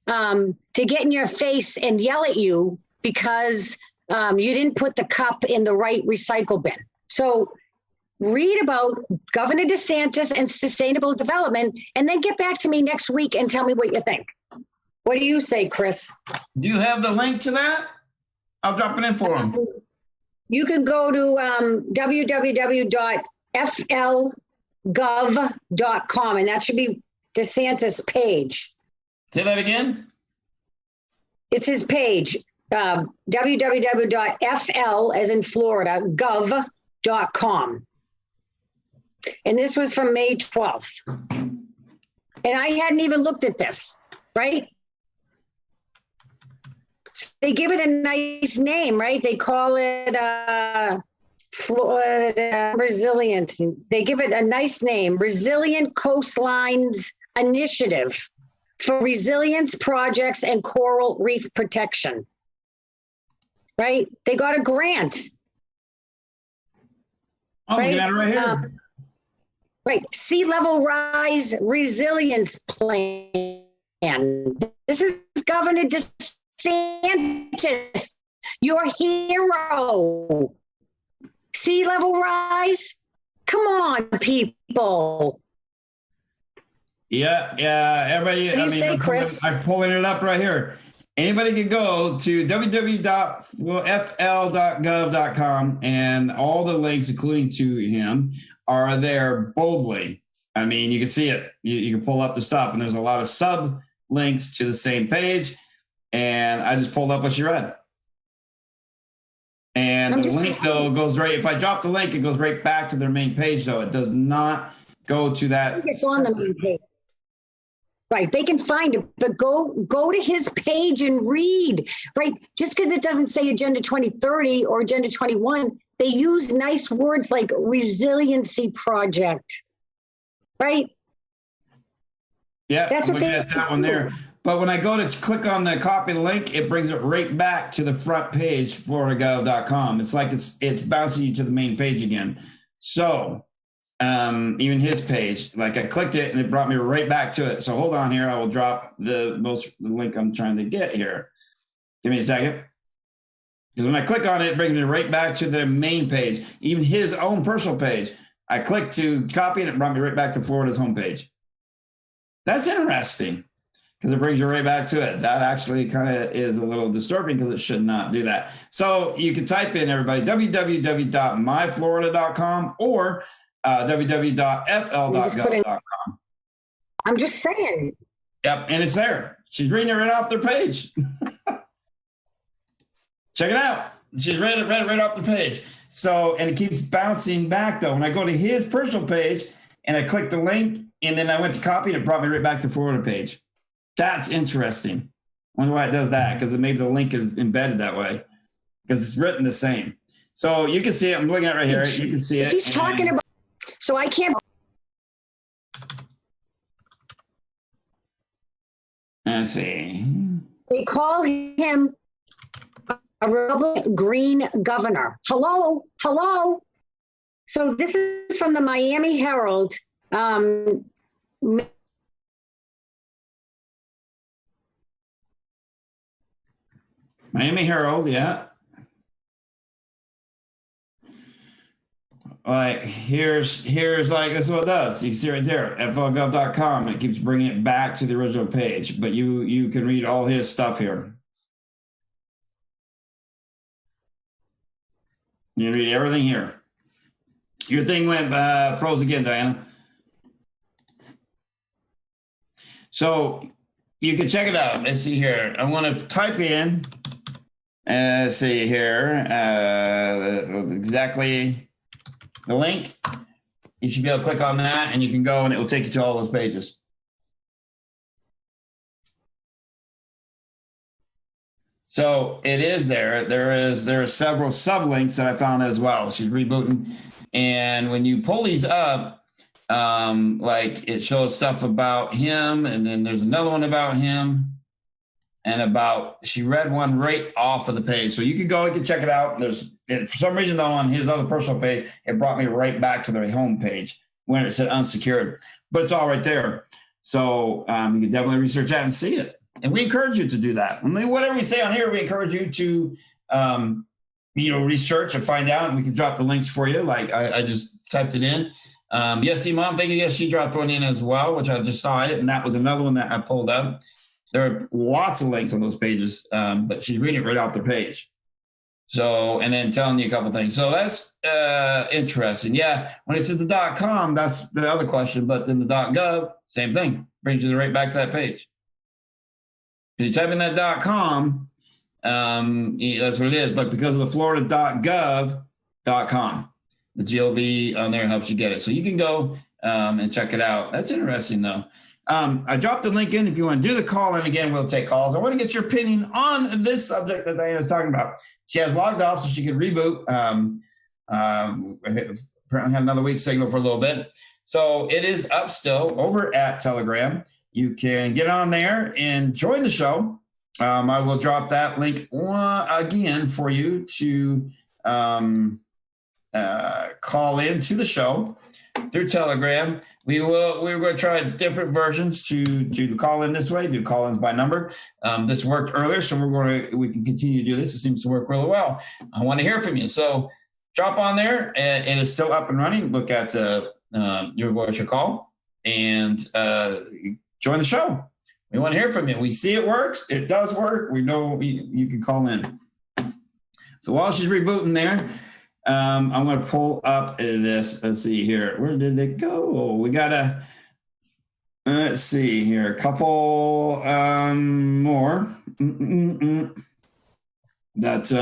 to get in your face and yell at you because you didn't put the cup in the right recycle bin. So read about Governor DeSantis and sustainable development, and then get back to me next week and tell me what you think. What do you say, Chris? Do you have the link to that? I'll drop it in for him. You can go to www.flgov.com, and that should be DeSantis' page. Say that again? It's his page, www.fl, as in Florida, gov.com. And this was from May 12th. And I hadn't even looked at this, right? So they give it a nice name, right? They call it Florida Resilience. They give it a nice name, Resilient Coastlines Initiative for Resilience Projects and Coral Reef Protection, right? They got a grant. Oh, right? You got it right here. Right, Sea Level Rise Resilience Plan. This is Governor DeSantis, your hero. Sea level rise? Come on, people. Yeah, everybody. What do you say, Chris? I'm pulling it up right here. Anybody can go to www.fl.gov.com, and all the links, including to him, are there boldly. I mean, you can see it. You can pull up the stuff, and there's a lot of sub links to the same page. And I just pulled up what you read. And the link, though, goes right. If I drop the link, it goes right back to their main page, though. It does not go to that. It's on the main page. Right, they can find it, but go to his page and read, right? Just because it doesn't say Agenda 2030 or Agenda 21, they use nice words like resiliency project, right? Yeah, that's what they had that one there. But when I go to click on the copy link, it brings it right back to the front page, floridagov.com. It's like it's bouncing you to the main page again. So even his page, like I clicked it and it brought me right back to it. So hold on here. I will drop the link I'm trying to get here. Give me a second. Because when I click on it, it brings me right back to the main page, even his own personal page. I clicked to copy and it brought me right back to Florida's homepage. That's interesting because it brings you right back to it. That actually kind of is a little disturbing because it should not do that. So you can type in, everybody, www.myflorida.com or www.fl.gov.com. I'm just saying. Yep, and it's there. She's reading it right off their page. Check it out. She's read it right off the page. So, and it keeps bouncing back, though. When I go to his personal page and I click the link, and then I went to copy, and it brought me right back to the Florida page. That's interesting. Wonder why it does that, because maybe the link is embedded that way, because it's written the same. So you can see it. I'm looking at it right here. You can see it. If he's talking about, so I can't. Let's see. They call him a Republican green governor. Hello. So this is from the Miami Herald. Miami Herald, yeah. Like here's like this is what it does. You can see right there, flgov.com. It keeps bringing it back to the original page, but you can read all his stuff here. You can read everything here. Your thing went froze again, Diana. So you can check it out. Let's see here. I want to type in. Let's see here. Exactly. The link, you should be able to click on that and you can go and it will take you to all those pages. So it is there. There are several sublinks that I found as well. She's rebooting. And when you pull these up, like it shows stuff about him, and then there's another one about him. And she read one right off of the page. So you can go, you can check it out. For some reason though, on his other personal page, it brought me right back to the home page when it said unsecured, but it's all right there. So you can definitely research that and see it. And we encourage you to do that. I mean, whatever we say on here, we encourage you to, research and find out, and we can drop the links for you. Like I just typed it in. Yes, Mom, thank you. Yes, she dropped one in as well, which I just saw it. And that was another one that I pulled up. There are lots of links on those pages, but she's reading it right off the page. So, and then telling you a couple things. So that's interesting. Yeah, when it says the .com, that's the other question. But then the .gov, same thing, brings you right back to that page. If you type in that .com, that's what it is. But because of the Florida.gov.com, the GOV on there helps you get it. So you can go and check it out. That's interesting, though. I dropped the link in if you want to do the call in again. We'll take calls. I want to get your opinion on this subject that Diana was talking about. She has logged off so she could reboot. Apparently had another weak signal for a little bit. So it is up still over at Telegram. You can get on there and join the show. I will drop that link again for you to call in to the show through Telegram. We're going to try different versions to call in this way, do call-ins by number. This worked earlier, so we can continue to do this. It seems to work really well. I want to hear from you. So drop on there, and it's still up and running. Look at your voice, your call, and join the show. We want to hear from you. We see it works. It does work. We know you can call in. So while she's rebooting there, I'm going to pull up this. Let's see here. Where did it go? We got let's see here. A couple more. That's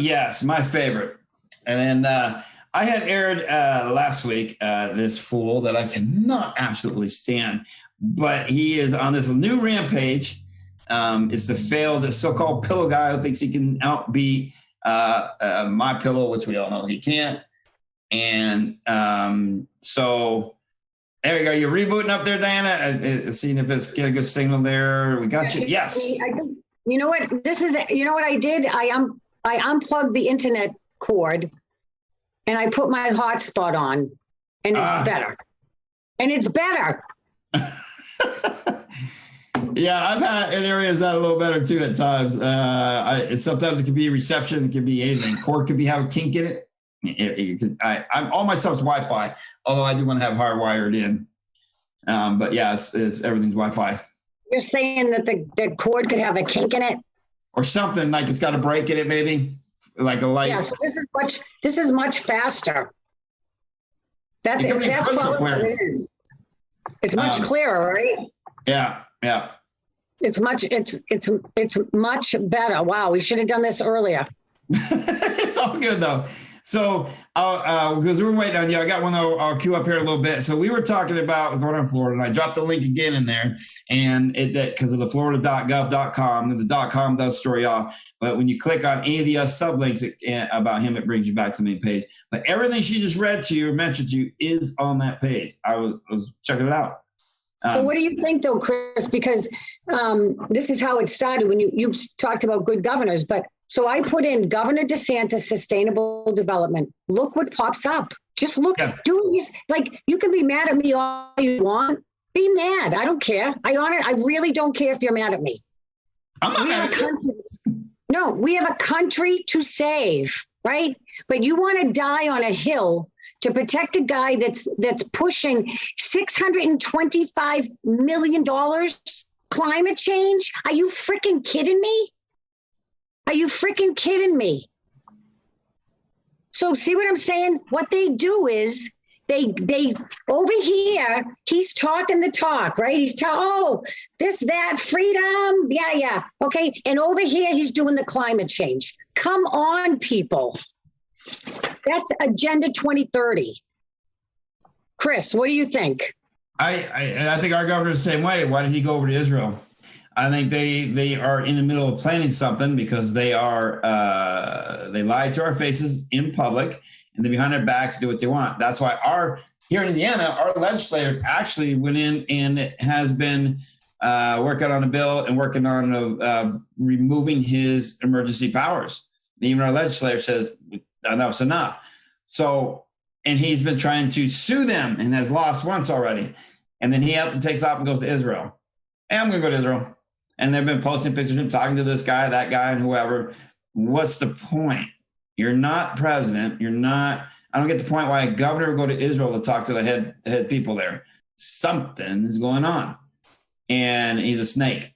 yes, my favorite. And then I had aired last week this fool that I cannot absolutely stand, but he is on this new rampage. It's the failed so-called pillow guy who thinks he can outbeat My Pillow, which we all know he can't. And so there you go. You're rebooting up there, Diana. Seeing if it's get a good signal there. We got you. Yes. You know what? You know what I did? I unplugged the internet cord and I put my hotspot on, and it's better. And it's better. Yeah, I've had in areas that a little better too at times. Sometimes it can be reception, it can be anything. Cord could have a kink in it. I'm all my stuff's Wi-Fi, although I do want to have hardwired in. But yeah, it's everything's Wi-Fi. You're saying that the cord could have a kink in it, or something like it's got a break in it, maybe like a light. Yeah, so this is much faster. That's probably what it is. It's much clearer, right? Yeah. It's much better. Wow, we should have done this earlier. It's all good though. So, because we're waiting on you, I got one I'll queue up here a little bit. So we were talking about what's going on in Florida, and I dropped the link again in there, and because of the florida.gov.com, and the .com does throw you off. But when you click on any of the sublinks about him, it brings you back to the main page. But everything she just read to you or mentioned to you is on that page. I was checking it out. So what do you think, though, Chris? Because this is how it started when you talked about good governors. But so I put in Governor DeSantis sustainable development. Look what pops up. Just look. Yeah. You can be mad at me all you want. Be mad. I don't care. I really don't care if you're mad at me. I'm not mad at you. No, we have a country to save, right? But you want to die on a hill to protect a guy that's pushing $625 million climate change? Are you freaking kidding me? Are you freaking kidding me? So see what I'm saying? What they do is they over here, he's talking the talk, right? He's this, that, freedom. Yeah. Okay. And over here, he's doing the climate change. Come on, people. That's Agenda 2030. Chris, what do you think? I think our governor's the same way. Why did he go over to Israel? I think they are in the middle of planning something because they lie to our faces in public, and then behind our backs do what they want. That's why here in Indiana, our legislators actually went in and has been working on a bill and working on removing his emergency powers. Even our legislator says enough's enough. So, and he's been trying to sue them and has lost once already. And then he up and takes off and goes to Israel. And I'm going to go to Israel. And they've been posting pictures of him talking to this guy, that guy, and whoever. What's the point? You're not president. I don't get the point why a governor would go to Israel to talk to the head people there. Something is going on. And he's a snake.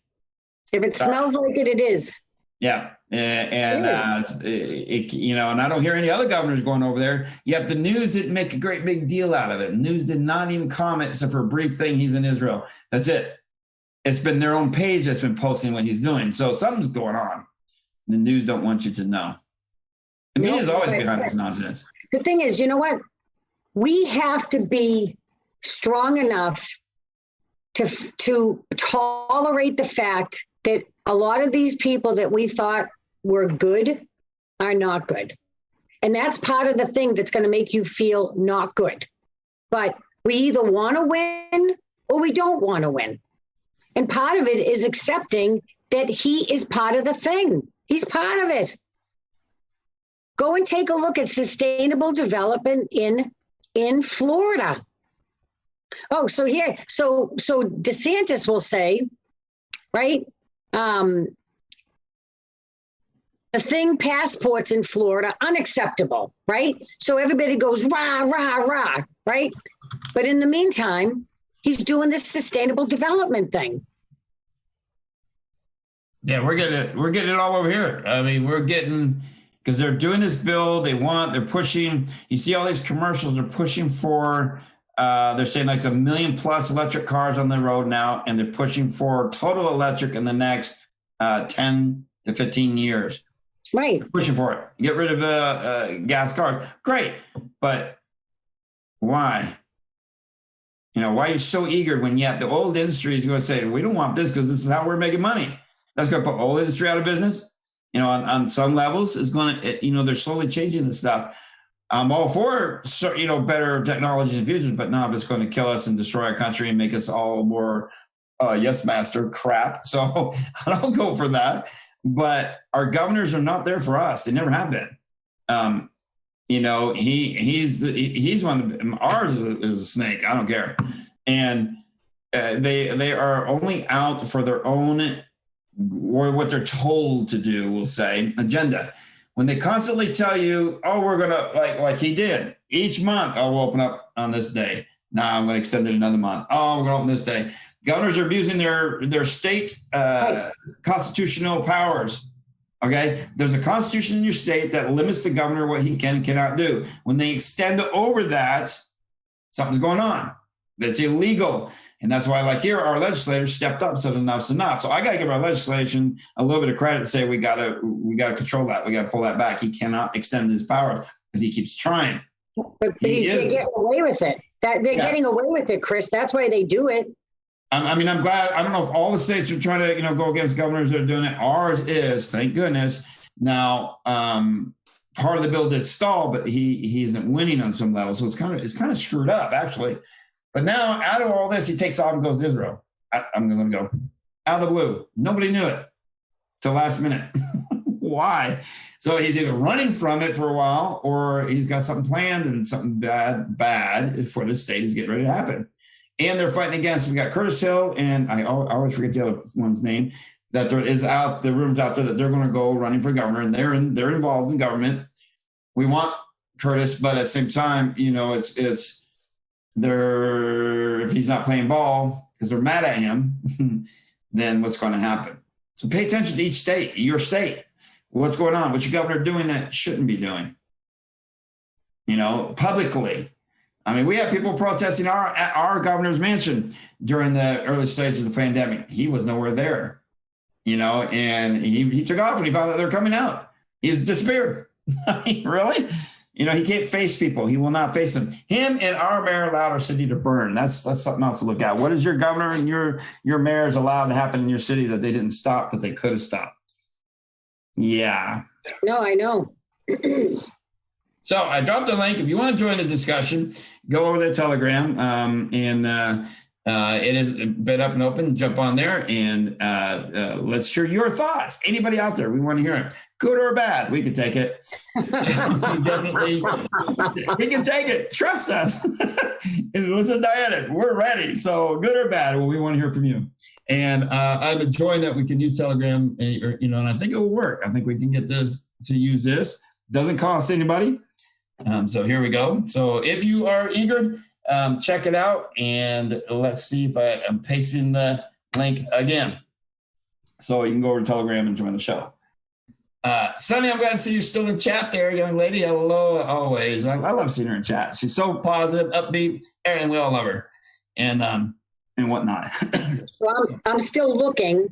If it smells like it, it is. Yeah. And I don't hear any other governors going over there. Yet the news didn't make a great big deal out of it. The news did not even comment except for a brief thing. He's in Israel. That's it. It's been their own page that's been posting what he's doing. So something's going on. The news don't want you to know. The media is always behind this nonsense. The thing is, you know what? We have to be strong enough to tolerate the fact that a lot of these people that we thought were good are not good. And that's part of the thing that's going to make you feel not good. But we either want to win or we don't want to win. And part of it is accepting that he is part of the thing. He's part of it. Go and take a look at sustainable development in Florida. Oh, so DeSantis will say, right? The thing passports in Florida, unacceptable, right? So everybody goes, rah, rah, rah, right? But in the meantime, he's doing this sustainable development thing. Yeah, we're getting it all over here. I mean, because they're doing this bill, they're pushing, you see all these commercials, they're pushing for, they're saying like 1 million plus electric cars on the road now, and they're pushing for total electric in the next 10 to 15 years. Right. Pushing for it. Get rid of gas cars. Great. But why? Why are you so eager when yet the old industry is going to say, we don't want this because this is how we're making money. That's going to put old industry out of business. On some levels, it's going to, they're slowly changing this stuff. I'm all for, better technologies and futures, but now if it's going to kill us and destroy our country and make us all more yes, master crap. So I don't go for that. But our governors are not there for us. They never have been. He's one of the, ours is a snake. I don't care. And they are only out for their own, or what they're told to do, we'll say, agenda. When they constantly tell you, oh, we're going to, like he did, each month, we'll open up on this day. Now I'm going to extend it another month. Oh, we're going to open this day. Governors are abusing their state constitutional powers. Okay? There's a constitution in your state that limits the governor what he can and cannot do. When they extend over that, something's going on. That's illegal. And that's why, like here, our legislators stepped up and said enough's enough. So I got to give our legislation a little bit of credit and say we got to control that. We got to pull that back. He cannot extend his powers. but he keeps trying. But they're getting away with it. They're getting away with it, Chris. That's why they do it. I mean, I'm glad. I don't know if all the states are trying to, go against governors that are doing it. Ours is, thank goodness. Now, part of the bill did stall, but he isn't winning on some levels, so it's kind of screwed up actually. But now, out of all this, he takes off and goes to Israel. I'm going to go out of the blue. Nobody knew it till last minute. Why? So he's either running from it for a while, or he's got something planned and something bad for the state is getting ready to happen. And they're fighting against. We got Curtis Hill, and I always forget the other one's name. That there is the rumors out there that they're going to go running for governor, and they're involved in government. We want Curtis, but at the same time, it's they're, if he's not playing ball because they're mad at him, then what's going to happen? So pay attention to each state, your state. What's going on? What's your governor doing that shouldn't be doing? Publicly. I mean, we had people protesting at our governor's mansion during the early stages of the pandemic. He was nowhere there, and he took off when he found out they're coming out. He disappeared. I mean, really? He can't face people. He will not face them. Him and our mayor allowed our city to burn. That's something else to look at. What is your governor and your mayor's allowed to happen in your city that they didn't stop, that they could have stopped? Yeah. No, I know. So I dropped a link. If you want to join the discussion, go over to Telegram, and it has been up and open. Jump on there and let's hear your thoughts. Anybody out there, we want to hear it. Good or bad, we can take it. Definitely, we can take it. Trust us. And listen, Diana, we're ready. So good or bad, well, we want to hear from you. And I'm enjoying that we can use Telegram, and I think it will work. I think we can get this to use this. Doesn't cost anybody. So here we go. So if you are eager, check it out, and let's see if I'm pasting the link again. So you can go over to Telegram and join the show. Sunny, I'm glad to see you still in chat there, young lady. Hello, always. I love seeing her in chat. She's so positive, upbeat, and we all love her, and whatnot. So I'm still looking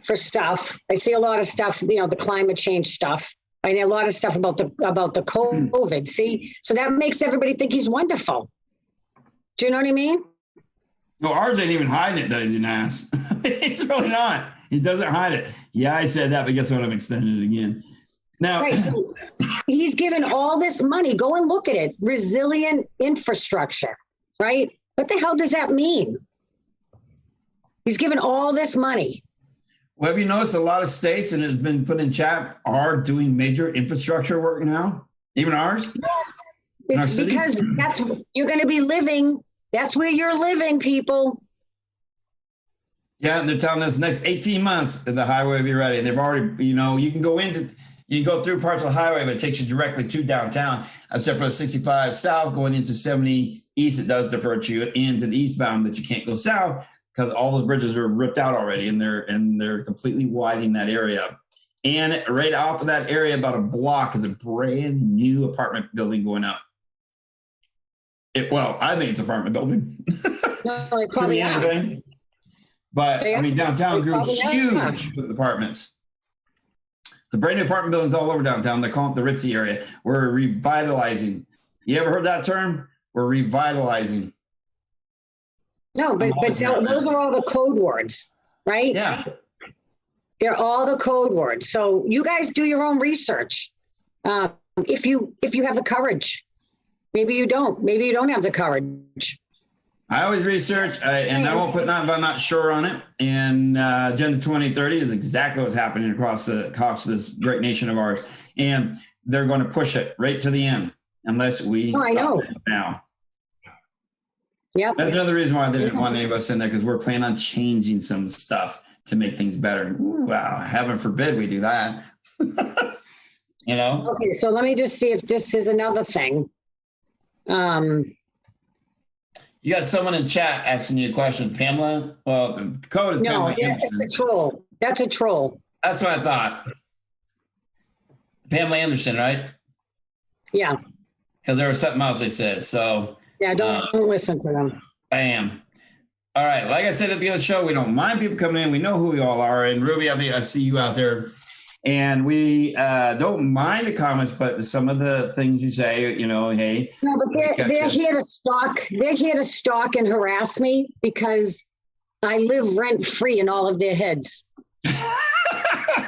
for stuff. I see a lot of stuff, the climate change stuff. I know a lot of stuff about the COVID. See, so that makes everybody think he's wonderful. Do you know what I mean? No, ours ain't even hiding it that he's an ass. He's really not. He doesn't hide it. Yeah, I said that, but guess what? I'm extending it again. Now, right, so he's given all this money. Go and look at it. Resilient infrastructure, right? What the hell does that mean? He's given all this money. Well, have you noticed a lot of states, and it's been put in chat, are doing major infrastructure work now? Even ours? Yes. It's because you're going to be living. That's where you're living, people. Yeah, and they're telling us next 18 months the highway will be ready. And they've already, you can go through parts of the highway, but it takes you directly to downtown. Except for the 65 south going into 70 east, it does divert you into the eastbound, but you can't go south because all those bridges are ripped out already, and they're completely widening that area. And right off of that area, about a block, is a brand new apartment building going up. I think it's an apartment building. No, it probably anything. But downtown grew huge with apartments. The brand new apartment buildings all over downtown. They call it the Ritzy area. We're revitalizing. You ever heard that term? We're revitalizing. No, but those are all the code words, right? Yeah. They're all the code words. So you guys do your own research. If you have the courage. Maybe you don't. Maybe you don't have the courage. I always research, and I won't put not if I'm not sure on it. And Agenda 2030 is exactly what's happening across this great nation of ours. And they're going to push it right to the end unless we stop it now. Yep. That's another reason why they didn't want any of us in there, because we're planning on changing some stuff to make things better. Ooh, wow, heaven forbid we do that. Okay, so let me just see if this is another thing. You got someone in chat asking you a question, Pamela. Well, the code is no, Pamela. it's a troll. That's a troll. That's what I thought. Pamela Anderson, right? Yeah. Because there was something else they said. So yeah, don't listen to them. Bam. All right. Like I said at the beginning of the show, we don't mind people coming in. We know who we all are. And Ruby, I see you out there. And we don't mind the comments, but some of the things you say, you know, hey. No, but they're here to stalk. They're here to stalk and harass me because I live rent free in all of their heads.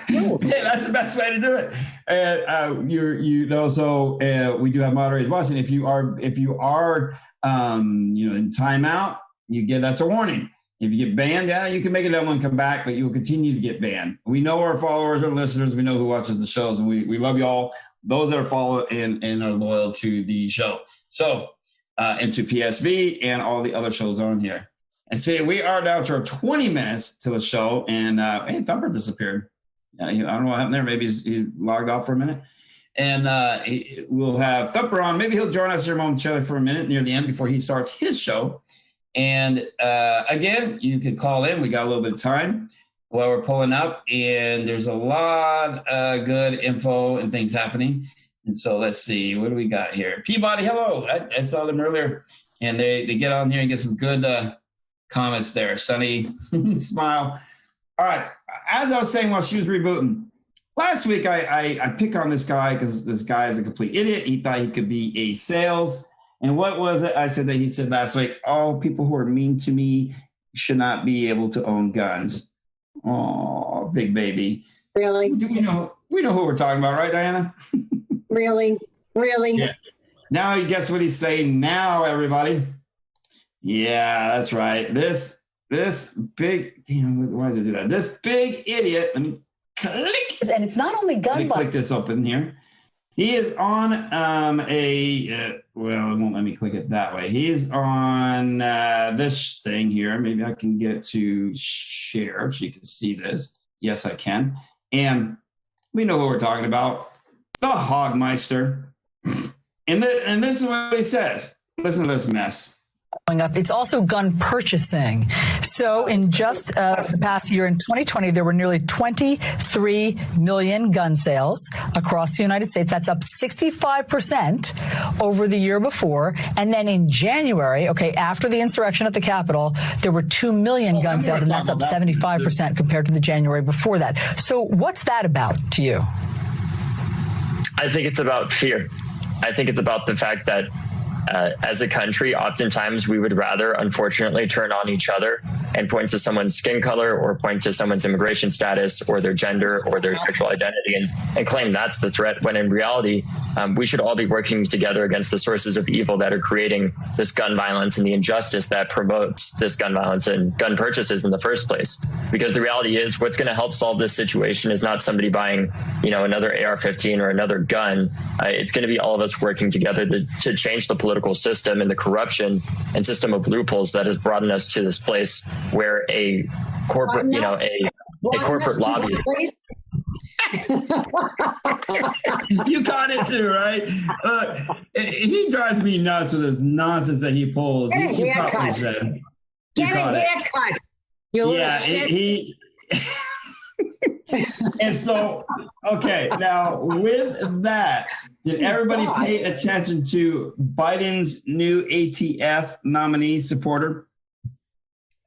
Yeah, that's the best way to do it. And you know, so we do have moderators watching. If you are you know, in timeout, that's a warning. If you get banned, yeah, you can make another one come back, but you will continue to get banned. We know our followers, our listeners, we know who watches the shows, and we love you all. Those that are following and are loyal to the show. So, and to PSB and all the other shows on here. And see, we are down to our 20 minutes to the show, and hey, Thumper disappeared. I don't know what happened there. Maybe he logged off for a minute. And we'll have Thumper on. Maybe he'll join us here momentarily for a minute near the end before he starts his show. And again, you can call in. We got a little bit of time while we're pulling up, and there's a lot of good info and things happening. And so let's see, what do we got here? Peabody, hello. I saw them earlier, and they get on here and get some good comments there. Sunny smile. All right. As I was saying while she was rebooting, last week I pick on this guy because this guy is a complete idiot. He thought he could be a sales. And what was it? I said that he said last week, oh, people who are mean to me should not be able to own guns. Oh, big baby. Really? We know who we're talking about, right, Diana? Really? Yeah. Now guess what he's saying now, everybody? Yeah, that's right. This big, why does it do that? This big idiot, let me click. And it's not only gun violence. Click this open here. He is on well, it won't let me click it that way. He is on this thing here. Maybe I can get it to share so you can see this. Yes, I can. And we know what we're talking about. The Hogmeister. And this is what he says. Listen to this mess. Up. It's also gun purchasing. So in just the past year, in 2020, there were nearly 23 million gun sales across the United States. That's up 65% over the year before. And then in January, after the insurrection at the Capitol, there were 2 million gun sales, and that's up 75% compared to the January before that. So what's that about to you? I think it's about fear. I think it's about the fact that as a country, oftentimes we would rather, unfortunately, turn on each other and point to someone's skin color or point to someone's immigration status or their gender or their sexual identity and claim that's the threat, when in reality, we should all be working together against the sources of evil that are creating this gun violence and the injustice that promotes this gun violence and gun purchases in the first place. Because the reality is, what's going to help solve this situation is not somebody buying, another AR-15 or another gun. It's going to be all of us working together to change the political system and the corruption and system of loopholes that has brought us to this place where a corporate, a corporate lobby. You caught it too, right? He drives me nuts with this nonsense that he pulls. Get a haircut. Get a haircut. Yeah, he and so, now with that, did everybody pay attention to Biden's new ATF nominee supporter?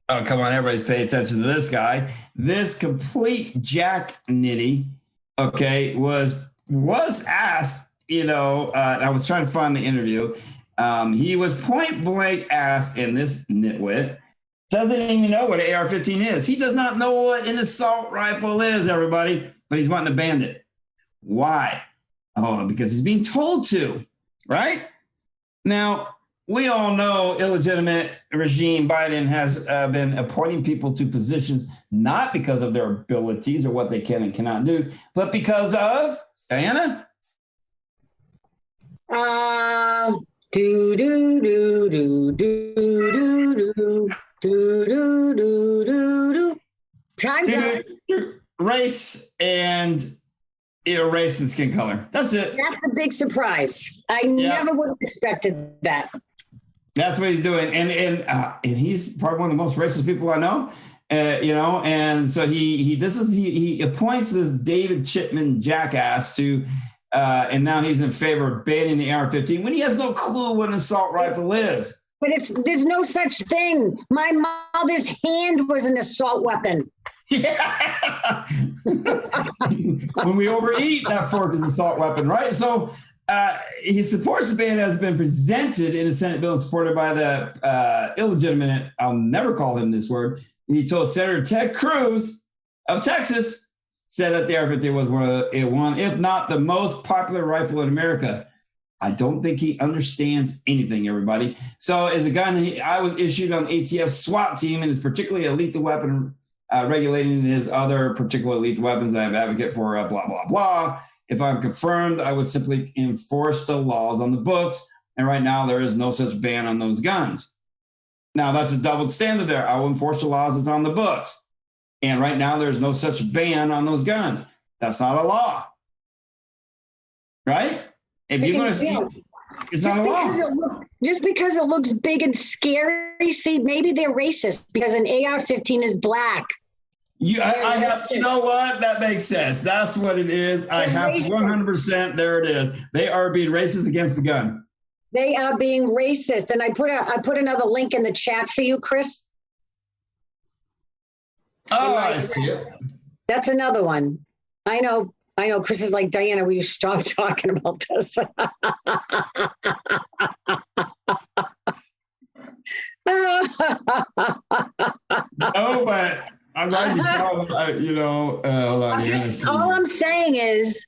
Oh, come on, everybody's paying attention to this guy. This complete jack nitty, was asked, I was trying to find the interview. He was point blank asked, and this nitwit doesn't even know what an AR-15 is. He does not know what an assault rifle is, everybody, but he's wanting to ban it. Why? Oh, because he's being told to, right? Now, we all know illegitimate regime Biden has been appointing people to positions not because of their abilities or what they can and cannot do, but because of, Diana? Time's up. Race and skin color. That's it. That's the big surprise. I never would have expected that. That's what he's doing, and he's probably one of the most racist people I know. And so he appoints this David Chipman jackass to, and now he's in favor of banning the AR-15 when he has no clue what an assault rifle is. But there's no such thing. My mother's hand was an assault weapon. Yeah. When we overeat, that fork is an assault weapon, right? So he supports the ban that has been presented in the Senate bill and supported by the illegitimate, I'll never call him this word. He told Senator Ted Cruz of Texas, said that the AR-15 was one, if not the most popular rifle in America. I don't think he understands anything, everybody. So as a gun, I was issued on ATF SWAT team and is particularly a lethal weapon regulating his other particular lethal weapons I have advocate for, blah, blah, blah. If I'm confirmed, I would simply enforce the laws on the books. And right now, there is no such ban on those guns. Now, that's a double standard there. I will enforce the laws that's on the books. And right now, there's no such ban on those guns. That's not a law. Right? If you're going to see, it's not a law. Just because it looks big and scary, see, maybe they're racist because an AR-15 is black. I have, you know what? That makes sense. That's what it is. I have 100%. There it is. They are being racist against the gun. They are being racist. And I put another link in the chat for you, Chris. Oh, I see it. That's another one. I know. Chris is like, Diana, will you stop talking about this? Oh, but I'm glad you saw, hold on. All I'm saying is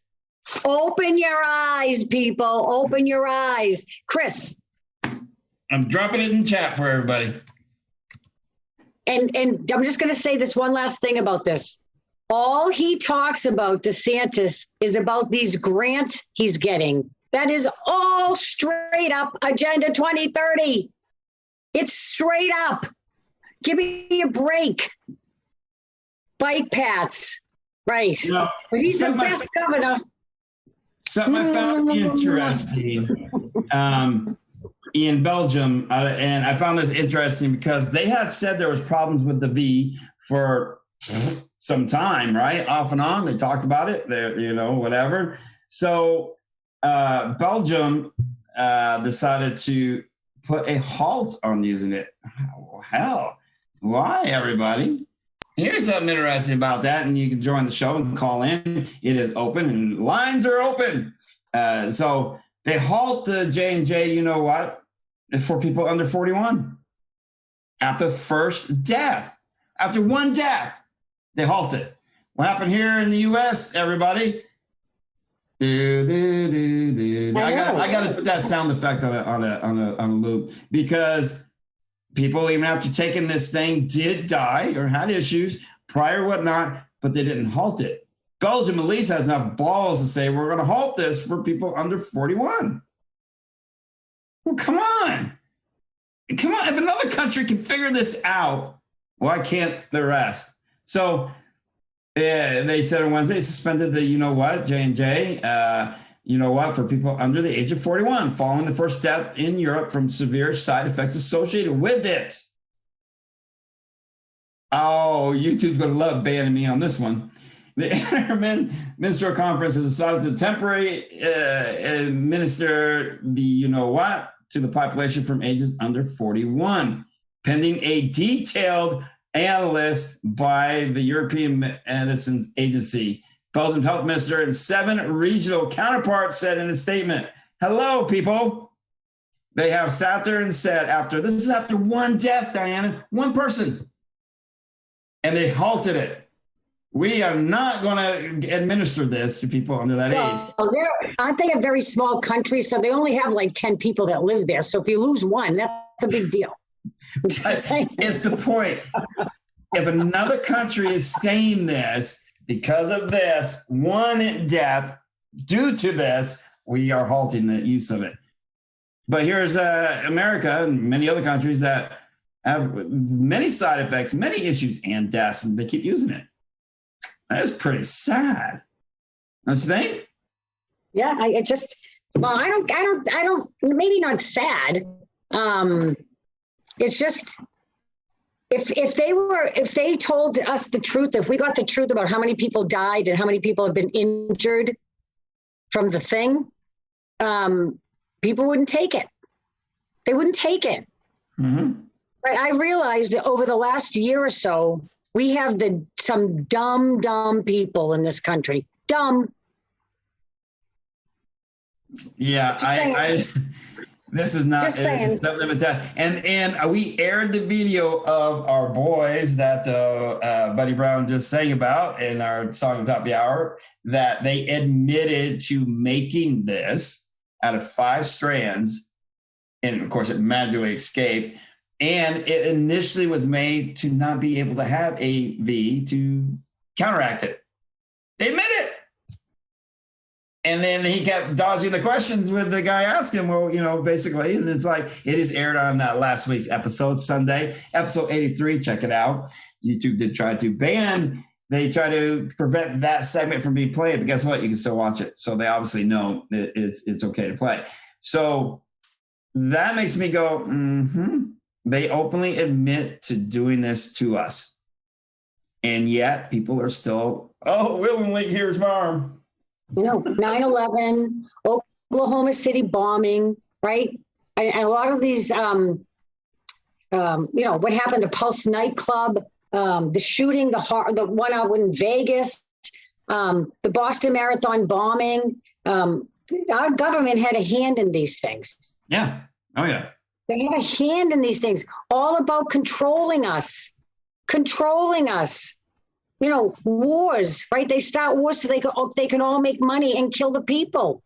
open your eyes, people. Open your eyes. Chris. I'm dropping it in chat for everybody. And I'm just going to say this one last thing about this. All he talks about, DeSantis, is about these grants he's getting. That is all straight up Agenda 2030. It's straight up. Give me a break. Bike paths. Right. But he's the best governor. Something I found interesting in Belgium, and I found this interesting because they had said there was problems with the V for some time, right? Off and on. They talked about it, whatever. So Belgium decided to put a halt on using it. Hell, why, everybody? Here's something interesting about that, and you can join the show and call in. It is open, and lines are open. So they halt the J&J, you know what, for people under 41. After first death. After one death, they halt it. What happened here in the U.S., everybody? I got to put that sound effect on a loop because people, even after taking this thing, did die or had issues prior, whatnot, but they didn't halt it. Belgium at least has enough balls to say we're going to halt this for people under 41. Well, come on. If another country can figure this out, why can't the rest? So they said on Wednesday, suspended the, J&J, for people under the age of 41, following the first death in Europe from severe side effects associated with it. Oh, YouTube's going to love banning me on this one. The Interministerial Conference has decided to temporarily administer the, to the population from ages under 41, pending a detailed analyst by the European Medicines Agency. Belgian health minister and 7 regional counterparts said in a statement, hello, people. They have sat there and said this is after one death, Diana, one person. And they halted it. We are not going to administer this to people under that age. Aren't they a very small country? So they only have like 10 people that live there. So if you lose one, that's a big deal. It's the point. If another country is saying this because of this one death due to this, we are halting the use of it. But here's America and many other countries that have many side effects, many issues and deaths, and they keep using it. That is pretty sad. Don't you think? Yeah, I don't, maybe not sad. It's just, if they told us the truth, if we got the truth about how many people died and how many people have been injured from the thing, people wouldn't take it. They wouldn't take it. Mm-hmm. But I realized that over the last year or so, We have some dumb people in this country. Dumb. Yeah, this is not Just saying. it's not limited. And we aired the video of our boys that Buddy Brown just sang about in our song on top of the hour, that they admitted to making this out of 5 strands. And of course, it magically escaped. And it initially was made to not be able to have a V to counteract it. They admit it. And then he kept dodging the questions with the guy asking, well, basically, and it's like, it is aired on last week's episode, Sunday, episode 83. Check it out. YouTube did try to ban. They try to prevent that segment from being played, but guess what? You can still watch it. So they obviously know that it's okay to play. So that makes me go, They openly admit to doing this to us. And yet people are still, willingly, here's my arm. 9/11, Oklahoma City bombing, right? And a lot of these, what happened to Pulse nightclub, the shooting, the one out in Vegas, the Boston Marathon bombing. Our government had a hand in these things. Yeah. Oh, yeah. They had a hand in these things, all about controlling us. Wars, right? They start wars so they can all make money and kill the people,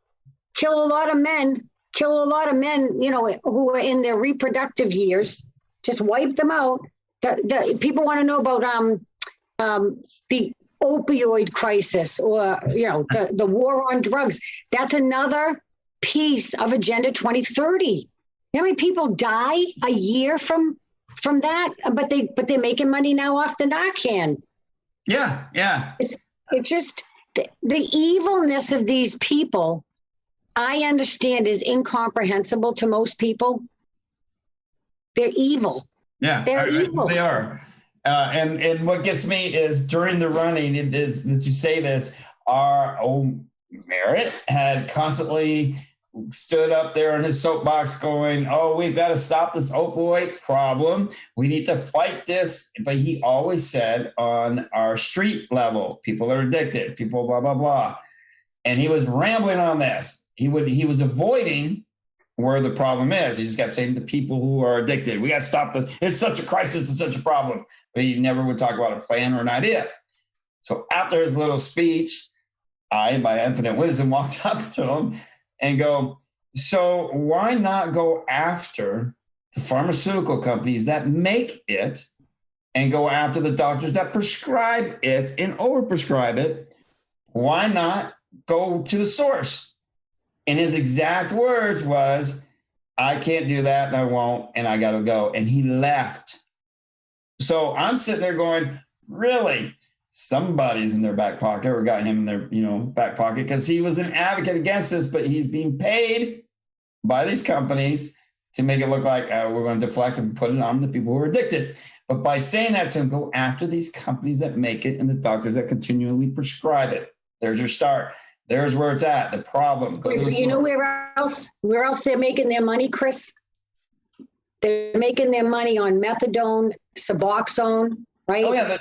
kill a lot of men, who are in their reproductive years, just wipe them out. The people want to know about the opioid crisis or, the war on drugs. That's another piece of Agenda 2030. You know how many people die a year from that? But they're making money now off the Narcan. Yeah. It's just the evilness of these people, I understand, is incomprehensible to most people. They're evil. Yeah, they're evil. They are. And what gets me is during the running, it is that you say this, our old Merritt had constantly stood up there on his soapbox going, we've got to stop this opioid problem. We need to fight this. But he always said on our street level, people are addicted, people blah, blah, blah. And he was rambling on this. He was avoiding where the problem is. He just kept saying the people who are addicted, we got to stop this. It's such a crisis. It's such a problem. But he never would talk about a plan or an idea. So after his little speech, I, by infinite wisdom, walked up to him and go, so why not go after the pharmaceutical companies that make it and go after the doctors that prescribe it and overprescribe it? Why not go to the source? And his exact words was, I can't do that and I won't, and I got to go. And he left. So I'm sitting there going, really? Somebody's in their back pocket or got him in their, back pocket, because he was an advocate against this, but he's being paid by these companies to make it look like we're going to deflect and put it on the people who are addicted. But by saying that to him, go after these companies that make it and the doctors that continually prescribe it. There's your start. There's where it's at. The problem. Where else they're making their money, Chris? They're making their money on methadone, Suboxone. Right? Oh, yeah,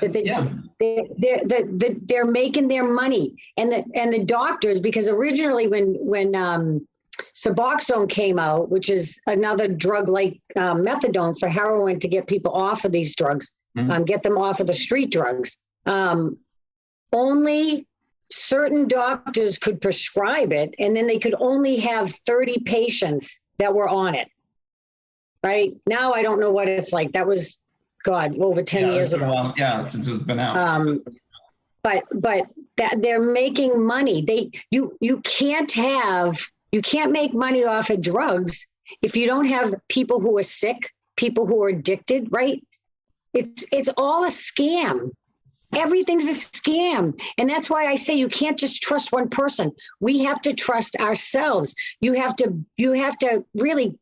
they're making their money, and the doctors, because originally when Suboxone came out, which is another drug like methadone for heroin to get people off of these drugs, get them off of the street drugs. Only certain doctors could prescribe it, and then they could only have 30 patients that were on it. Right now, I don't know what it's like. That was, God, over 10 years ago. Since it's been out. But that they're making money. You can't make money off of drugs if you don't have people who are sick, people who are addicted, right? It's all a scam. Everything's a scam. And that's why I say you can't just trust one person. We have to trust ourselves. You have to really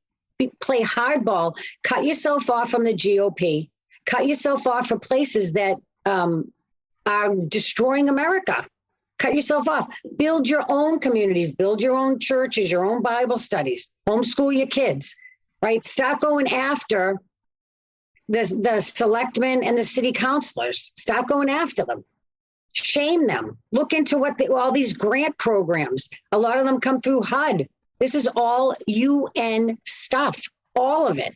play hardball, cut yourself off from the GOP. Cut yourself off for places that are destroying America. Cut yourself off. Build your own communities. Build your own churches, your own Bible studies. Homeschool your kids, right? Stop going after the selectmen and the city councilors. Stop going after them. Shame them. Look into all these grant programs. A lot of them come through HUD. This is all UN stuff, all of it.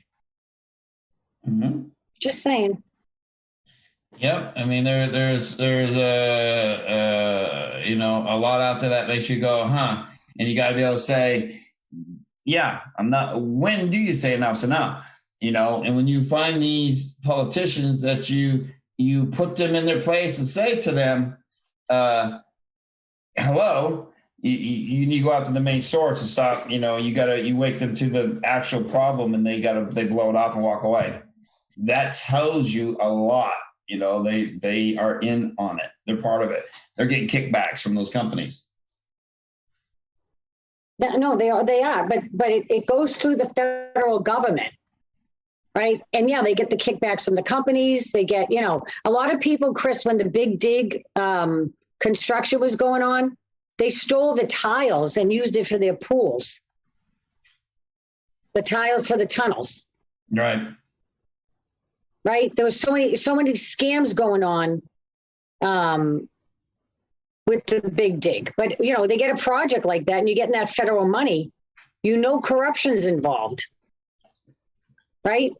Mm-hmm. Just saying. Yep. I mean, there's a lot after that makes you go, huh? And you got to be able to say, yeah, I'm not. When do you say enough's enough? And when you find these politicians that you put them in their place and say to them, hello, you need to go out to the main source and stop. You wake them to the actual problem and they blow it off and walk away. That tells you a lot. They are in on it. They're part of it. They're getting kickbacks from those companies. No, they are. But it goes through the federal government. Right. And yeah, they get the kickbacks from the companies. They get, a lot of people, Chris, when the big dig construction was going on, they stole the tiles and used it for their pools. The tiles for the tunnels. Right. Right. There was so many scams going on with the big dig. But, they get a project like that and you're getting that federal money, corruption's involved. Right.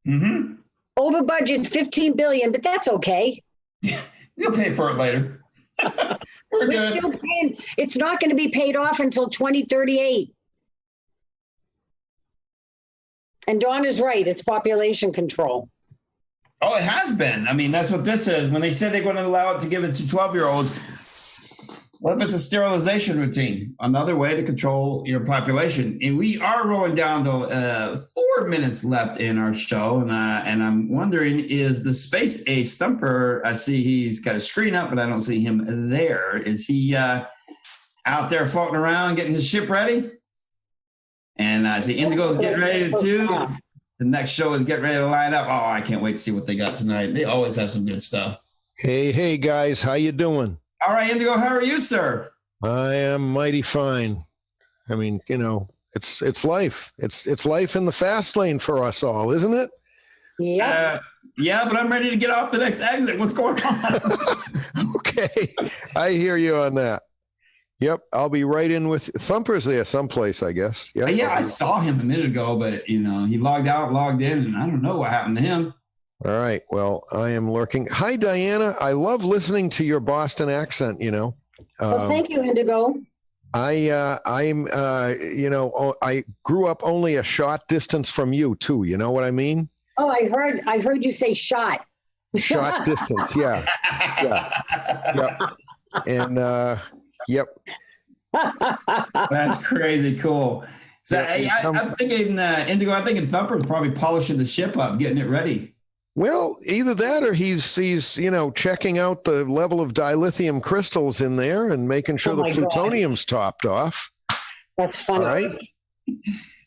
Mm-hmm. Over budget, $15 billion, but that's okay. You'll pay for it later. We're good. Still paying. It's not going to be paid off until 2038. And Dawn is right. It's population control. Oh, it has been. I mean, that's what this is. When they said they're going to allow it to give it to 12-year-olds, what if it's a sterilization routine? Another way to control your population. And we are rolling down to 4 minutes left in our show. And I'm wondering, is the Space Ace Thumper, I see he's got a screen up, but I don't see him there. Is he out there floating around getting his ship ready? And I see Indigo's getting ready to too. The next show is getting ready to line up. Oh, I can't wait to see what they got tonight. They always have some good stuff. Hey, guys. How you doing? All right, Indigo, how are you, sir? I am mighty fine. I mean, it's life. It's life in the fast lane for us all, isn't it? Yeah. Yeah, but I'm ready to get off the next exit. What's going on? Okay. I hear you on that. Yep. I'll be right in with Thumper's there someplace, I guess. Yep. Yeah, I saw him a minute ago, but, he logged out, logged in, and I don't know what happened to him. All right. Well, I am lurking. Hi, Diana. I love listening to your Boston accent, Well, thank you, Indigo. I grew up only a short distance from you too. You know what I mean? Oh, I heard you say shot. Short distance. Yeah. Yep. And, yep. That's crazy cool. So I'm thinking, Indigo, I'm thinking Thumper's probably polishing the ship up, getting it ready. Well, either that or he's checking out the level of dilithium crystals in there and making sure the plutonium's topped off. That's funny. All right?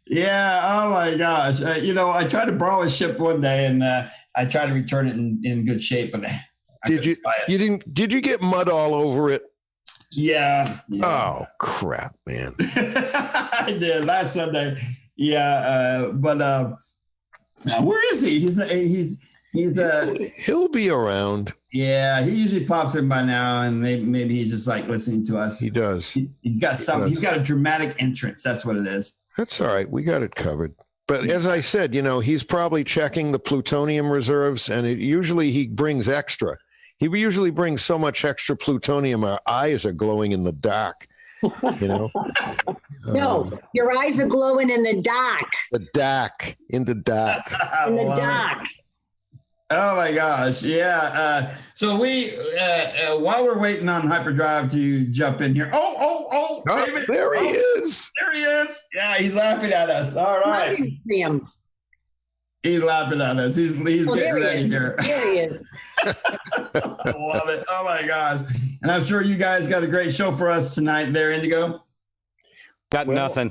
Yeah. Oh my gosh. I tried to borrow a ship one day and I tried to return it in good shape, but did you get mud all over it? Yeah. Oh crap, man. I did last Sunday. Yeah. But where is he? He'll be around. Yeah, he usually pops in by now, and maybe he's just like listening to us. He does. He's got something. He's got a dramatic entrance. That's what it is. That's all right. We got it covered. But as I said, he's probably checking the plutonium reserves, and usually he brings extra. He usually brings so much extra plutonium, our eyes are glowing in the dark. No, your eyes are glowing in the dark. In the dark. In the dark. Oh my gosh. Yeah. So we, while we're waiting on Hyperdrive to jump in here. Oh, there he is. There he is. Yeah. He's laughing at us. All right. I didn't see him. He's laughing at us. He's getting ready here. There he is. I love it. Oh my God. And I'm sure you guys got a great show for us tonight there, Indigo. Got nothing.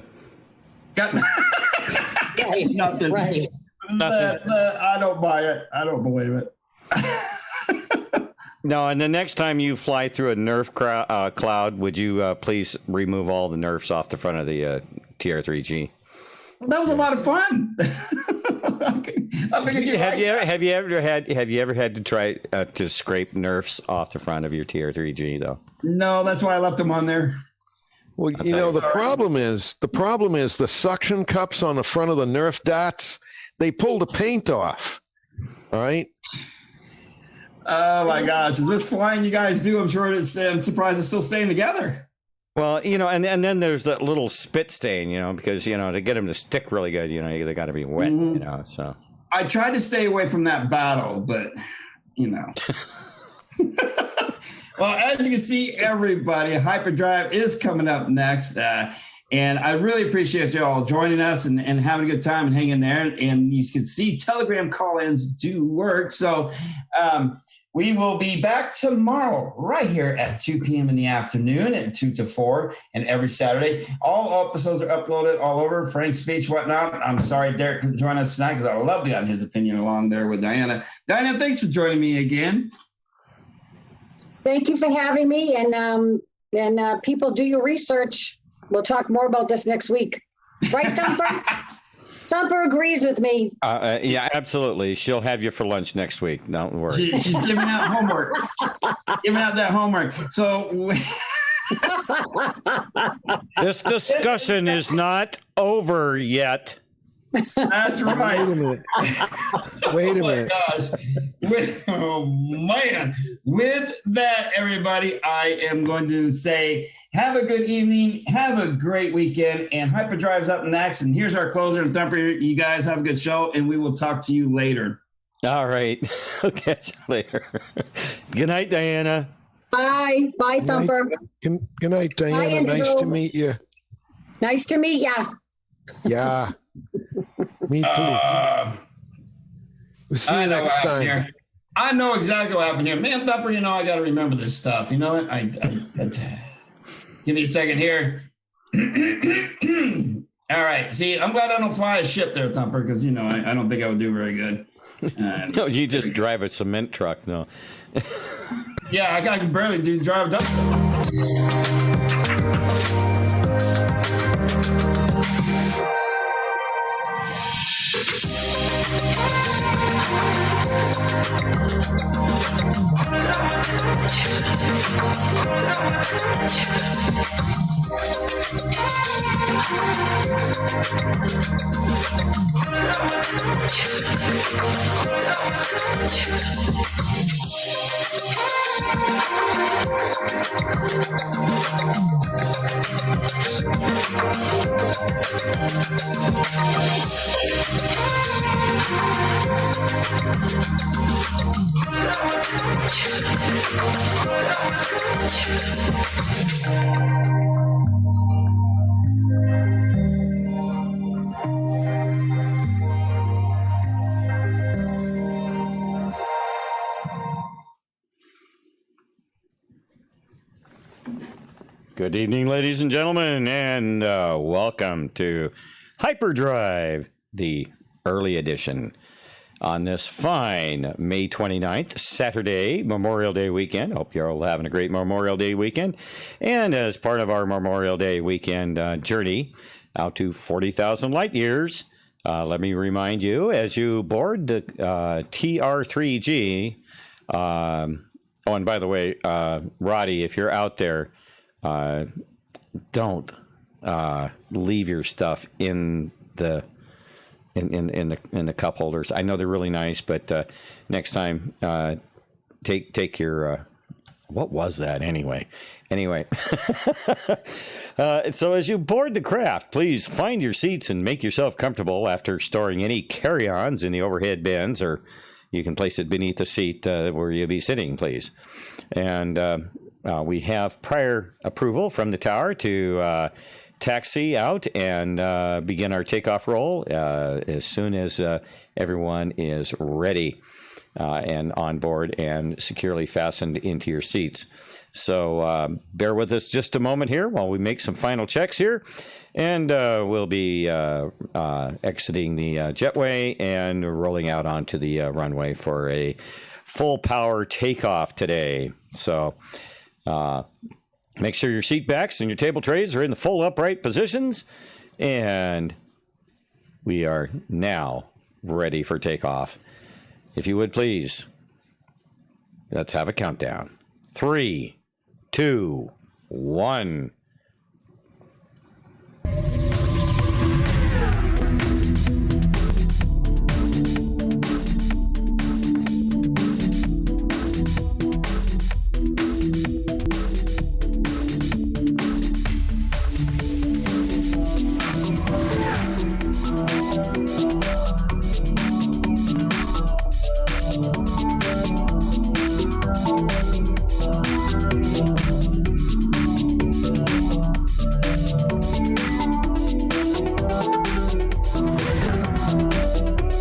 Got nothing. Right. I don't buy it. I don't believe it. No, and the next time you fly through a Nerf cloud, would you please remove all the Nerfs off the front of the TR3G? That was a lot of fun. figured you have like you that. have you ever had to try to scrape Nerfs off the front of your TR3G though? No, that's why I left them on there. Well, you know, the problem is the suction cups on the front of the Nerf dots, they pull the paint off. All right. Oh my gosh, as much flying you guys do, I'm surprised it's still staying together. Well, you know, and then there's that little spit stain, you know, because, you know, to get them to stick really good, you know, they got to be wet, you know, so. I tried to stay away from that battle, but, you know. Well, as you can see, everybody, Hyperdrive is coming up next. And I really appreciate you all joining us and having a good time and hanging there. And you can see Telegram call-ins do work. So we will be back tomorrow right here at 2 p.m. in the afternoon at 2 to 4 and every Saturday. All episodes are uploaded all over. Frank's speech, whatnot. I'm sorry Derek couldn't join us tonight because I would love to get his opinion along there with Dianna. Dianna, thanks for joining me again. Thank you for having me. And people, do your research. We'll talk more about this next week. Right, Thumper? Thumper agrees with me. Yeah, absolutely. She'll have you for lunch next week. Don't worry. She's giving out homework. Giving out that homework. So this discussion is not over yet. That's right. Wait a minute. Gosh. Oh man. With that, everybody, I am going to say have a good evening, have a great weekend, and Hyperdrive's up next. And here's our closer and Thumper. You guys have a good show, and we will talk to you later. All right. I'll catch you later. Good night, Dianna. Bye. Bye, Thumper. Good night, Dianna. Bye, Andrew. Nice to meet you. Nice to meet ya. Yeah. Me too. We'll see you next time. Here. I know exactly what happened here. Man, Thumper, you know, I got to remember this stuff. You know what? I give me a second here. All right. See, I'm glad I don't fly a ship there, Thumper, because, you know, I don't think I would do very good. No, you just drive a cement truck. No. Yeah, I can barely drive up. Good evening, ladies and gentlemen, and welcome to Hyperdrive, the early edition, on this fine May 29th, Saturday, Memorial Day weekend. Hope you're all having a great Memorial Day weekend. And as part of our Memorial Day weekend journey out to 40,000 light years, let me remind you, as you board the TR3G, oh, and by the way, Roddy, if you're out there, don't leave your stuff in the cup holders. I know they're really nice, but next time take your what was that anyway? So as you board the craft, please find your seats and make yourself comfortable after storing any carry-ons in the overhead bins, or you can place it beneath the seat where you'll be sitting, please. And we have prior approval from the tower to taxi out and begin our takeoff roll as soon as everyone is ready and on board and securely fastened into your seats. So bear with us just a moment here while we make some final checks here, and we'll be exiting the jetway and rolling out onto the runway for a full power takeoff today. So make sure your seat backs and your table trays are in the full upright positions, and we are now ready for takeoff. If you would please, let's have a countdown. 3, 2, 1.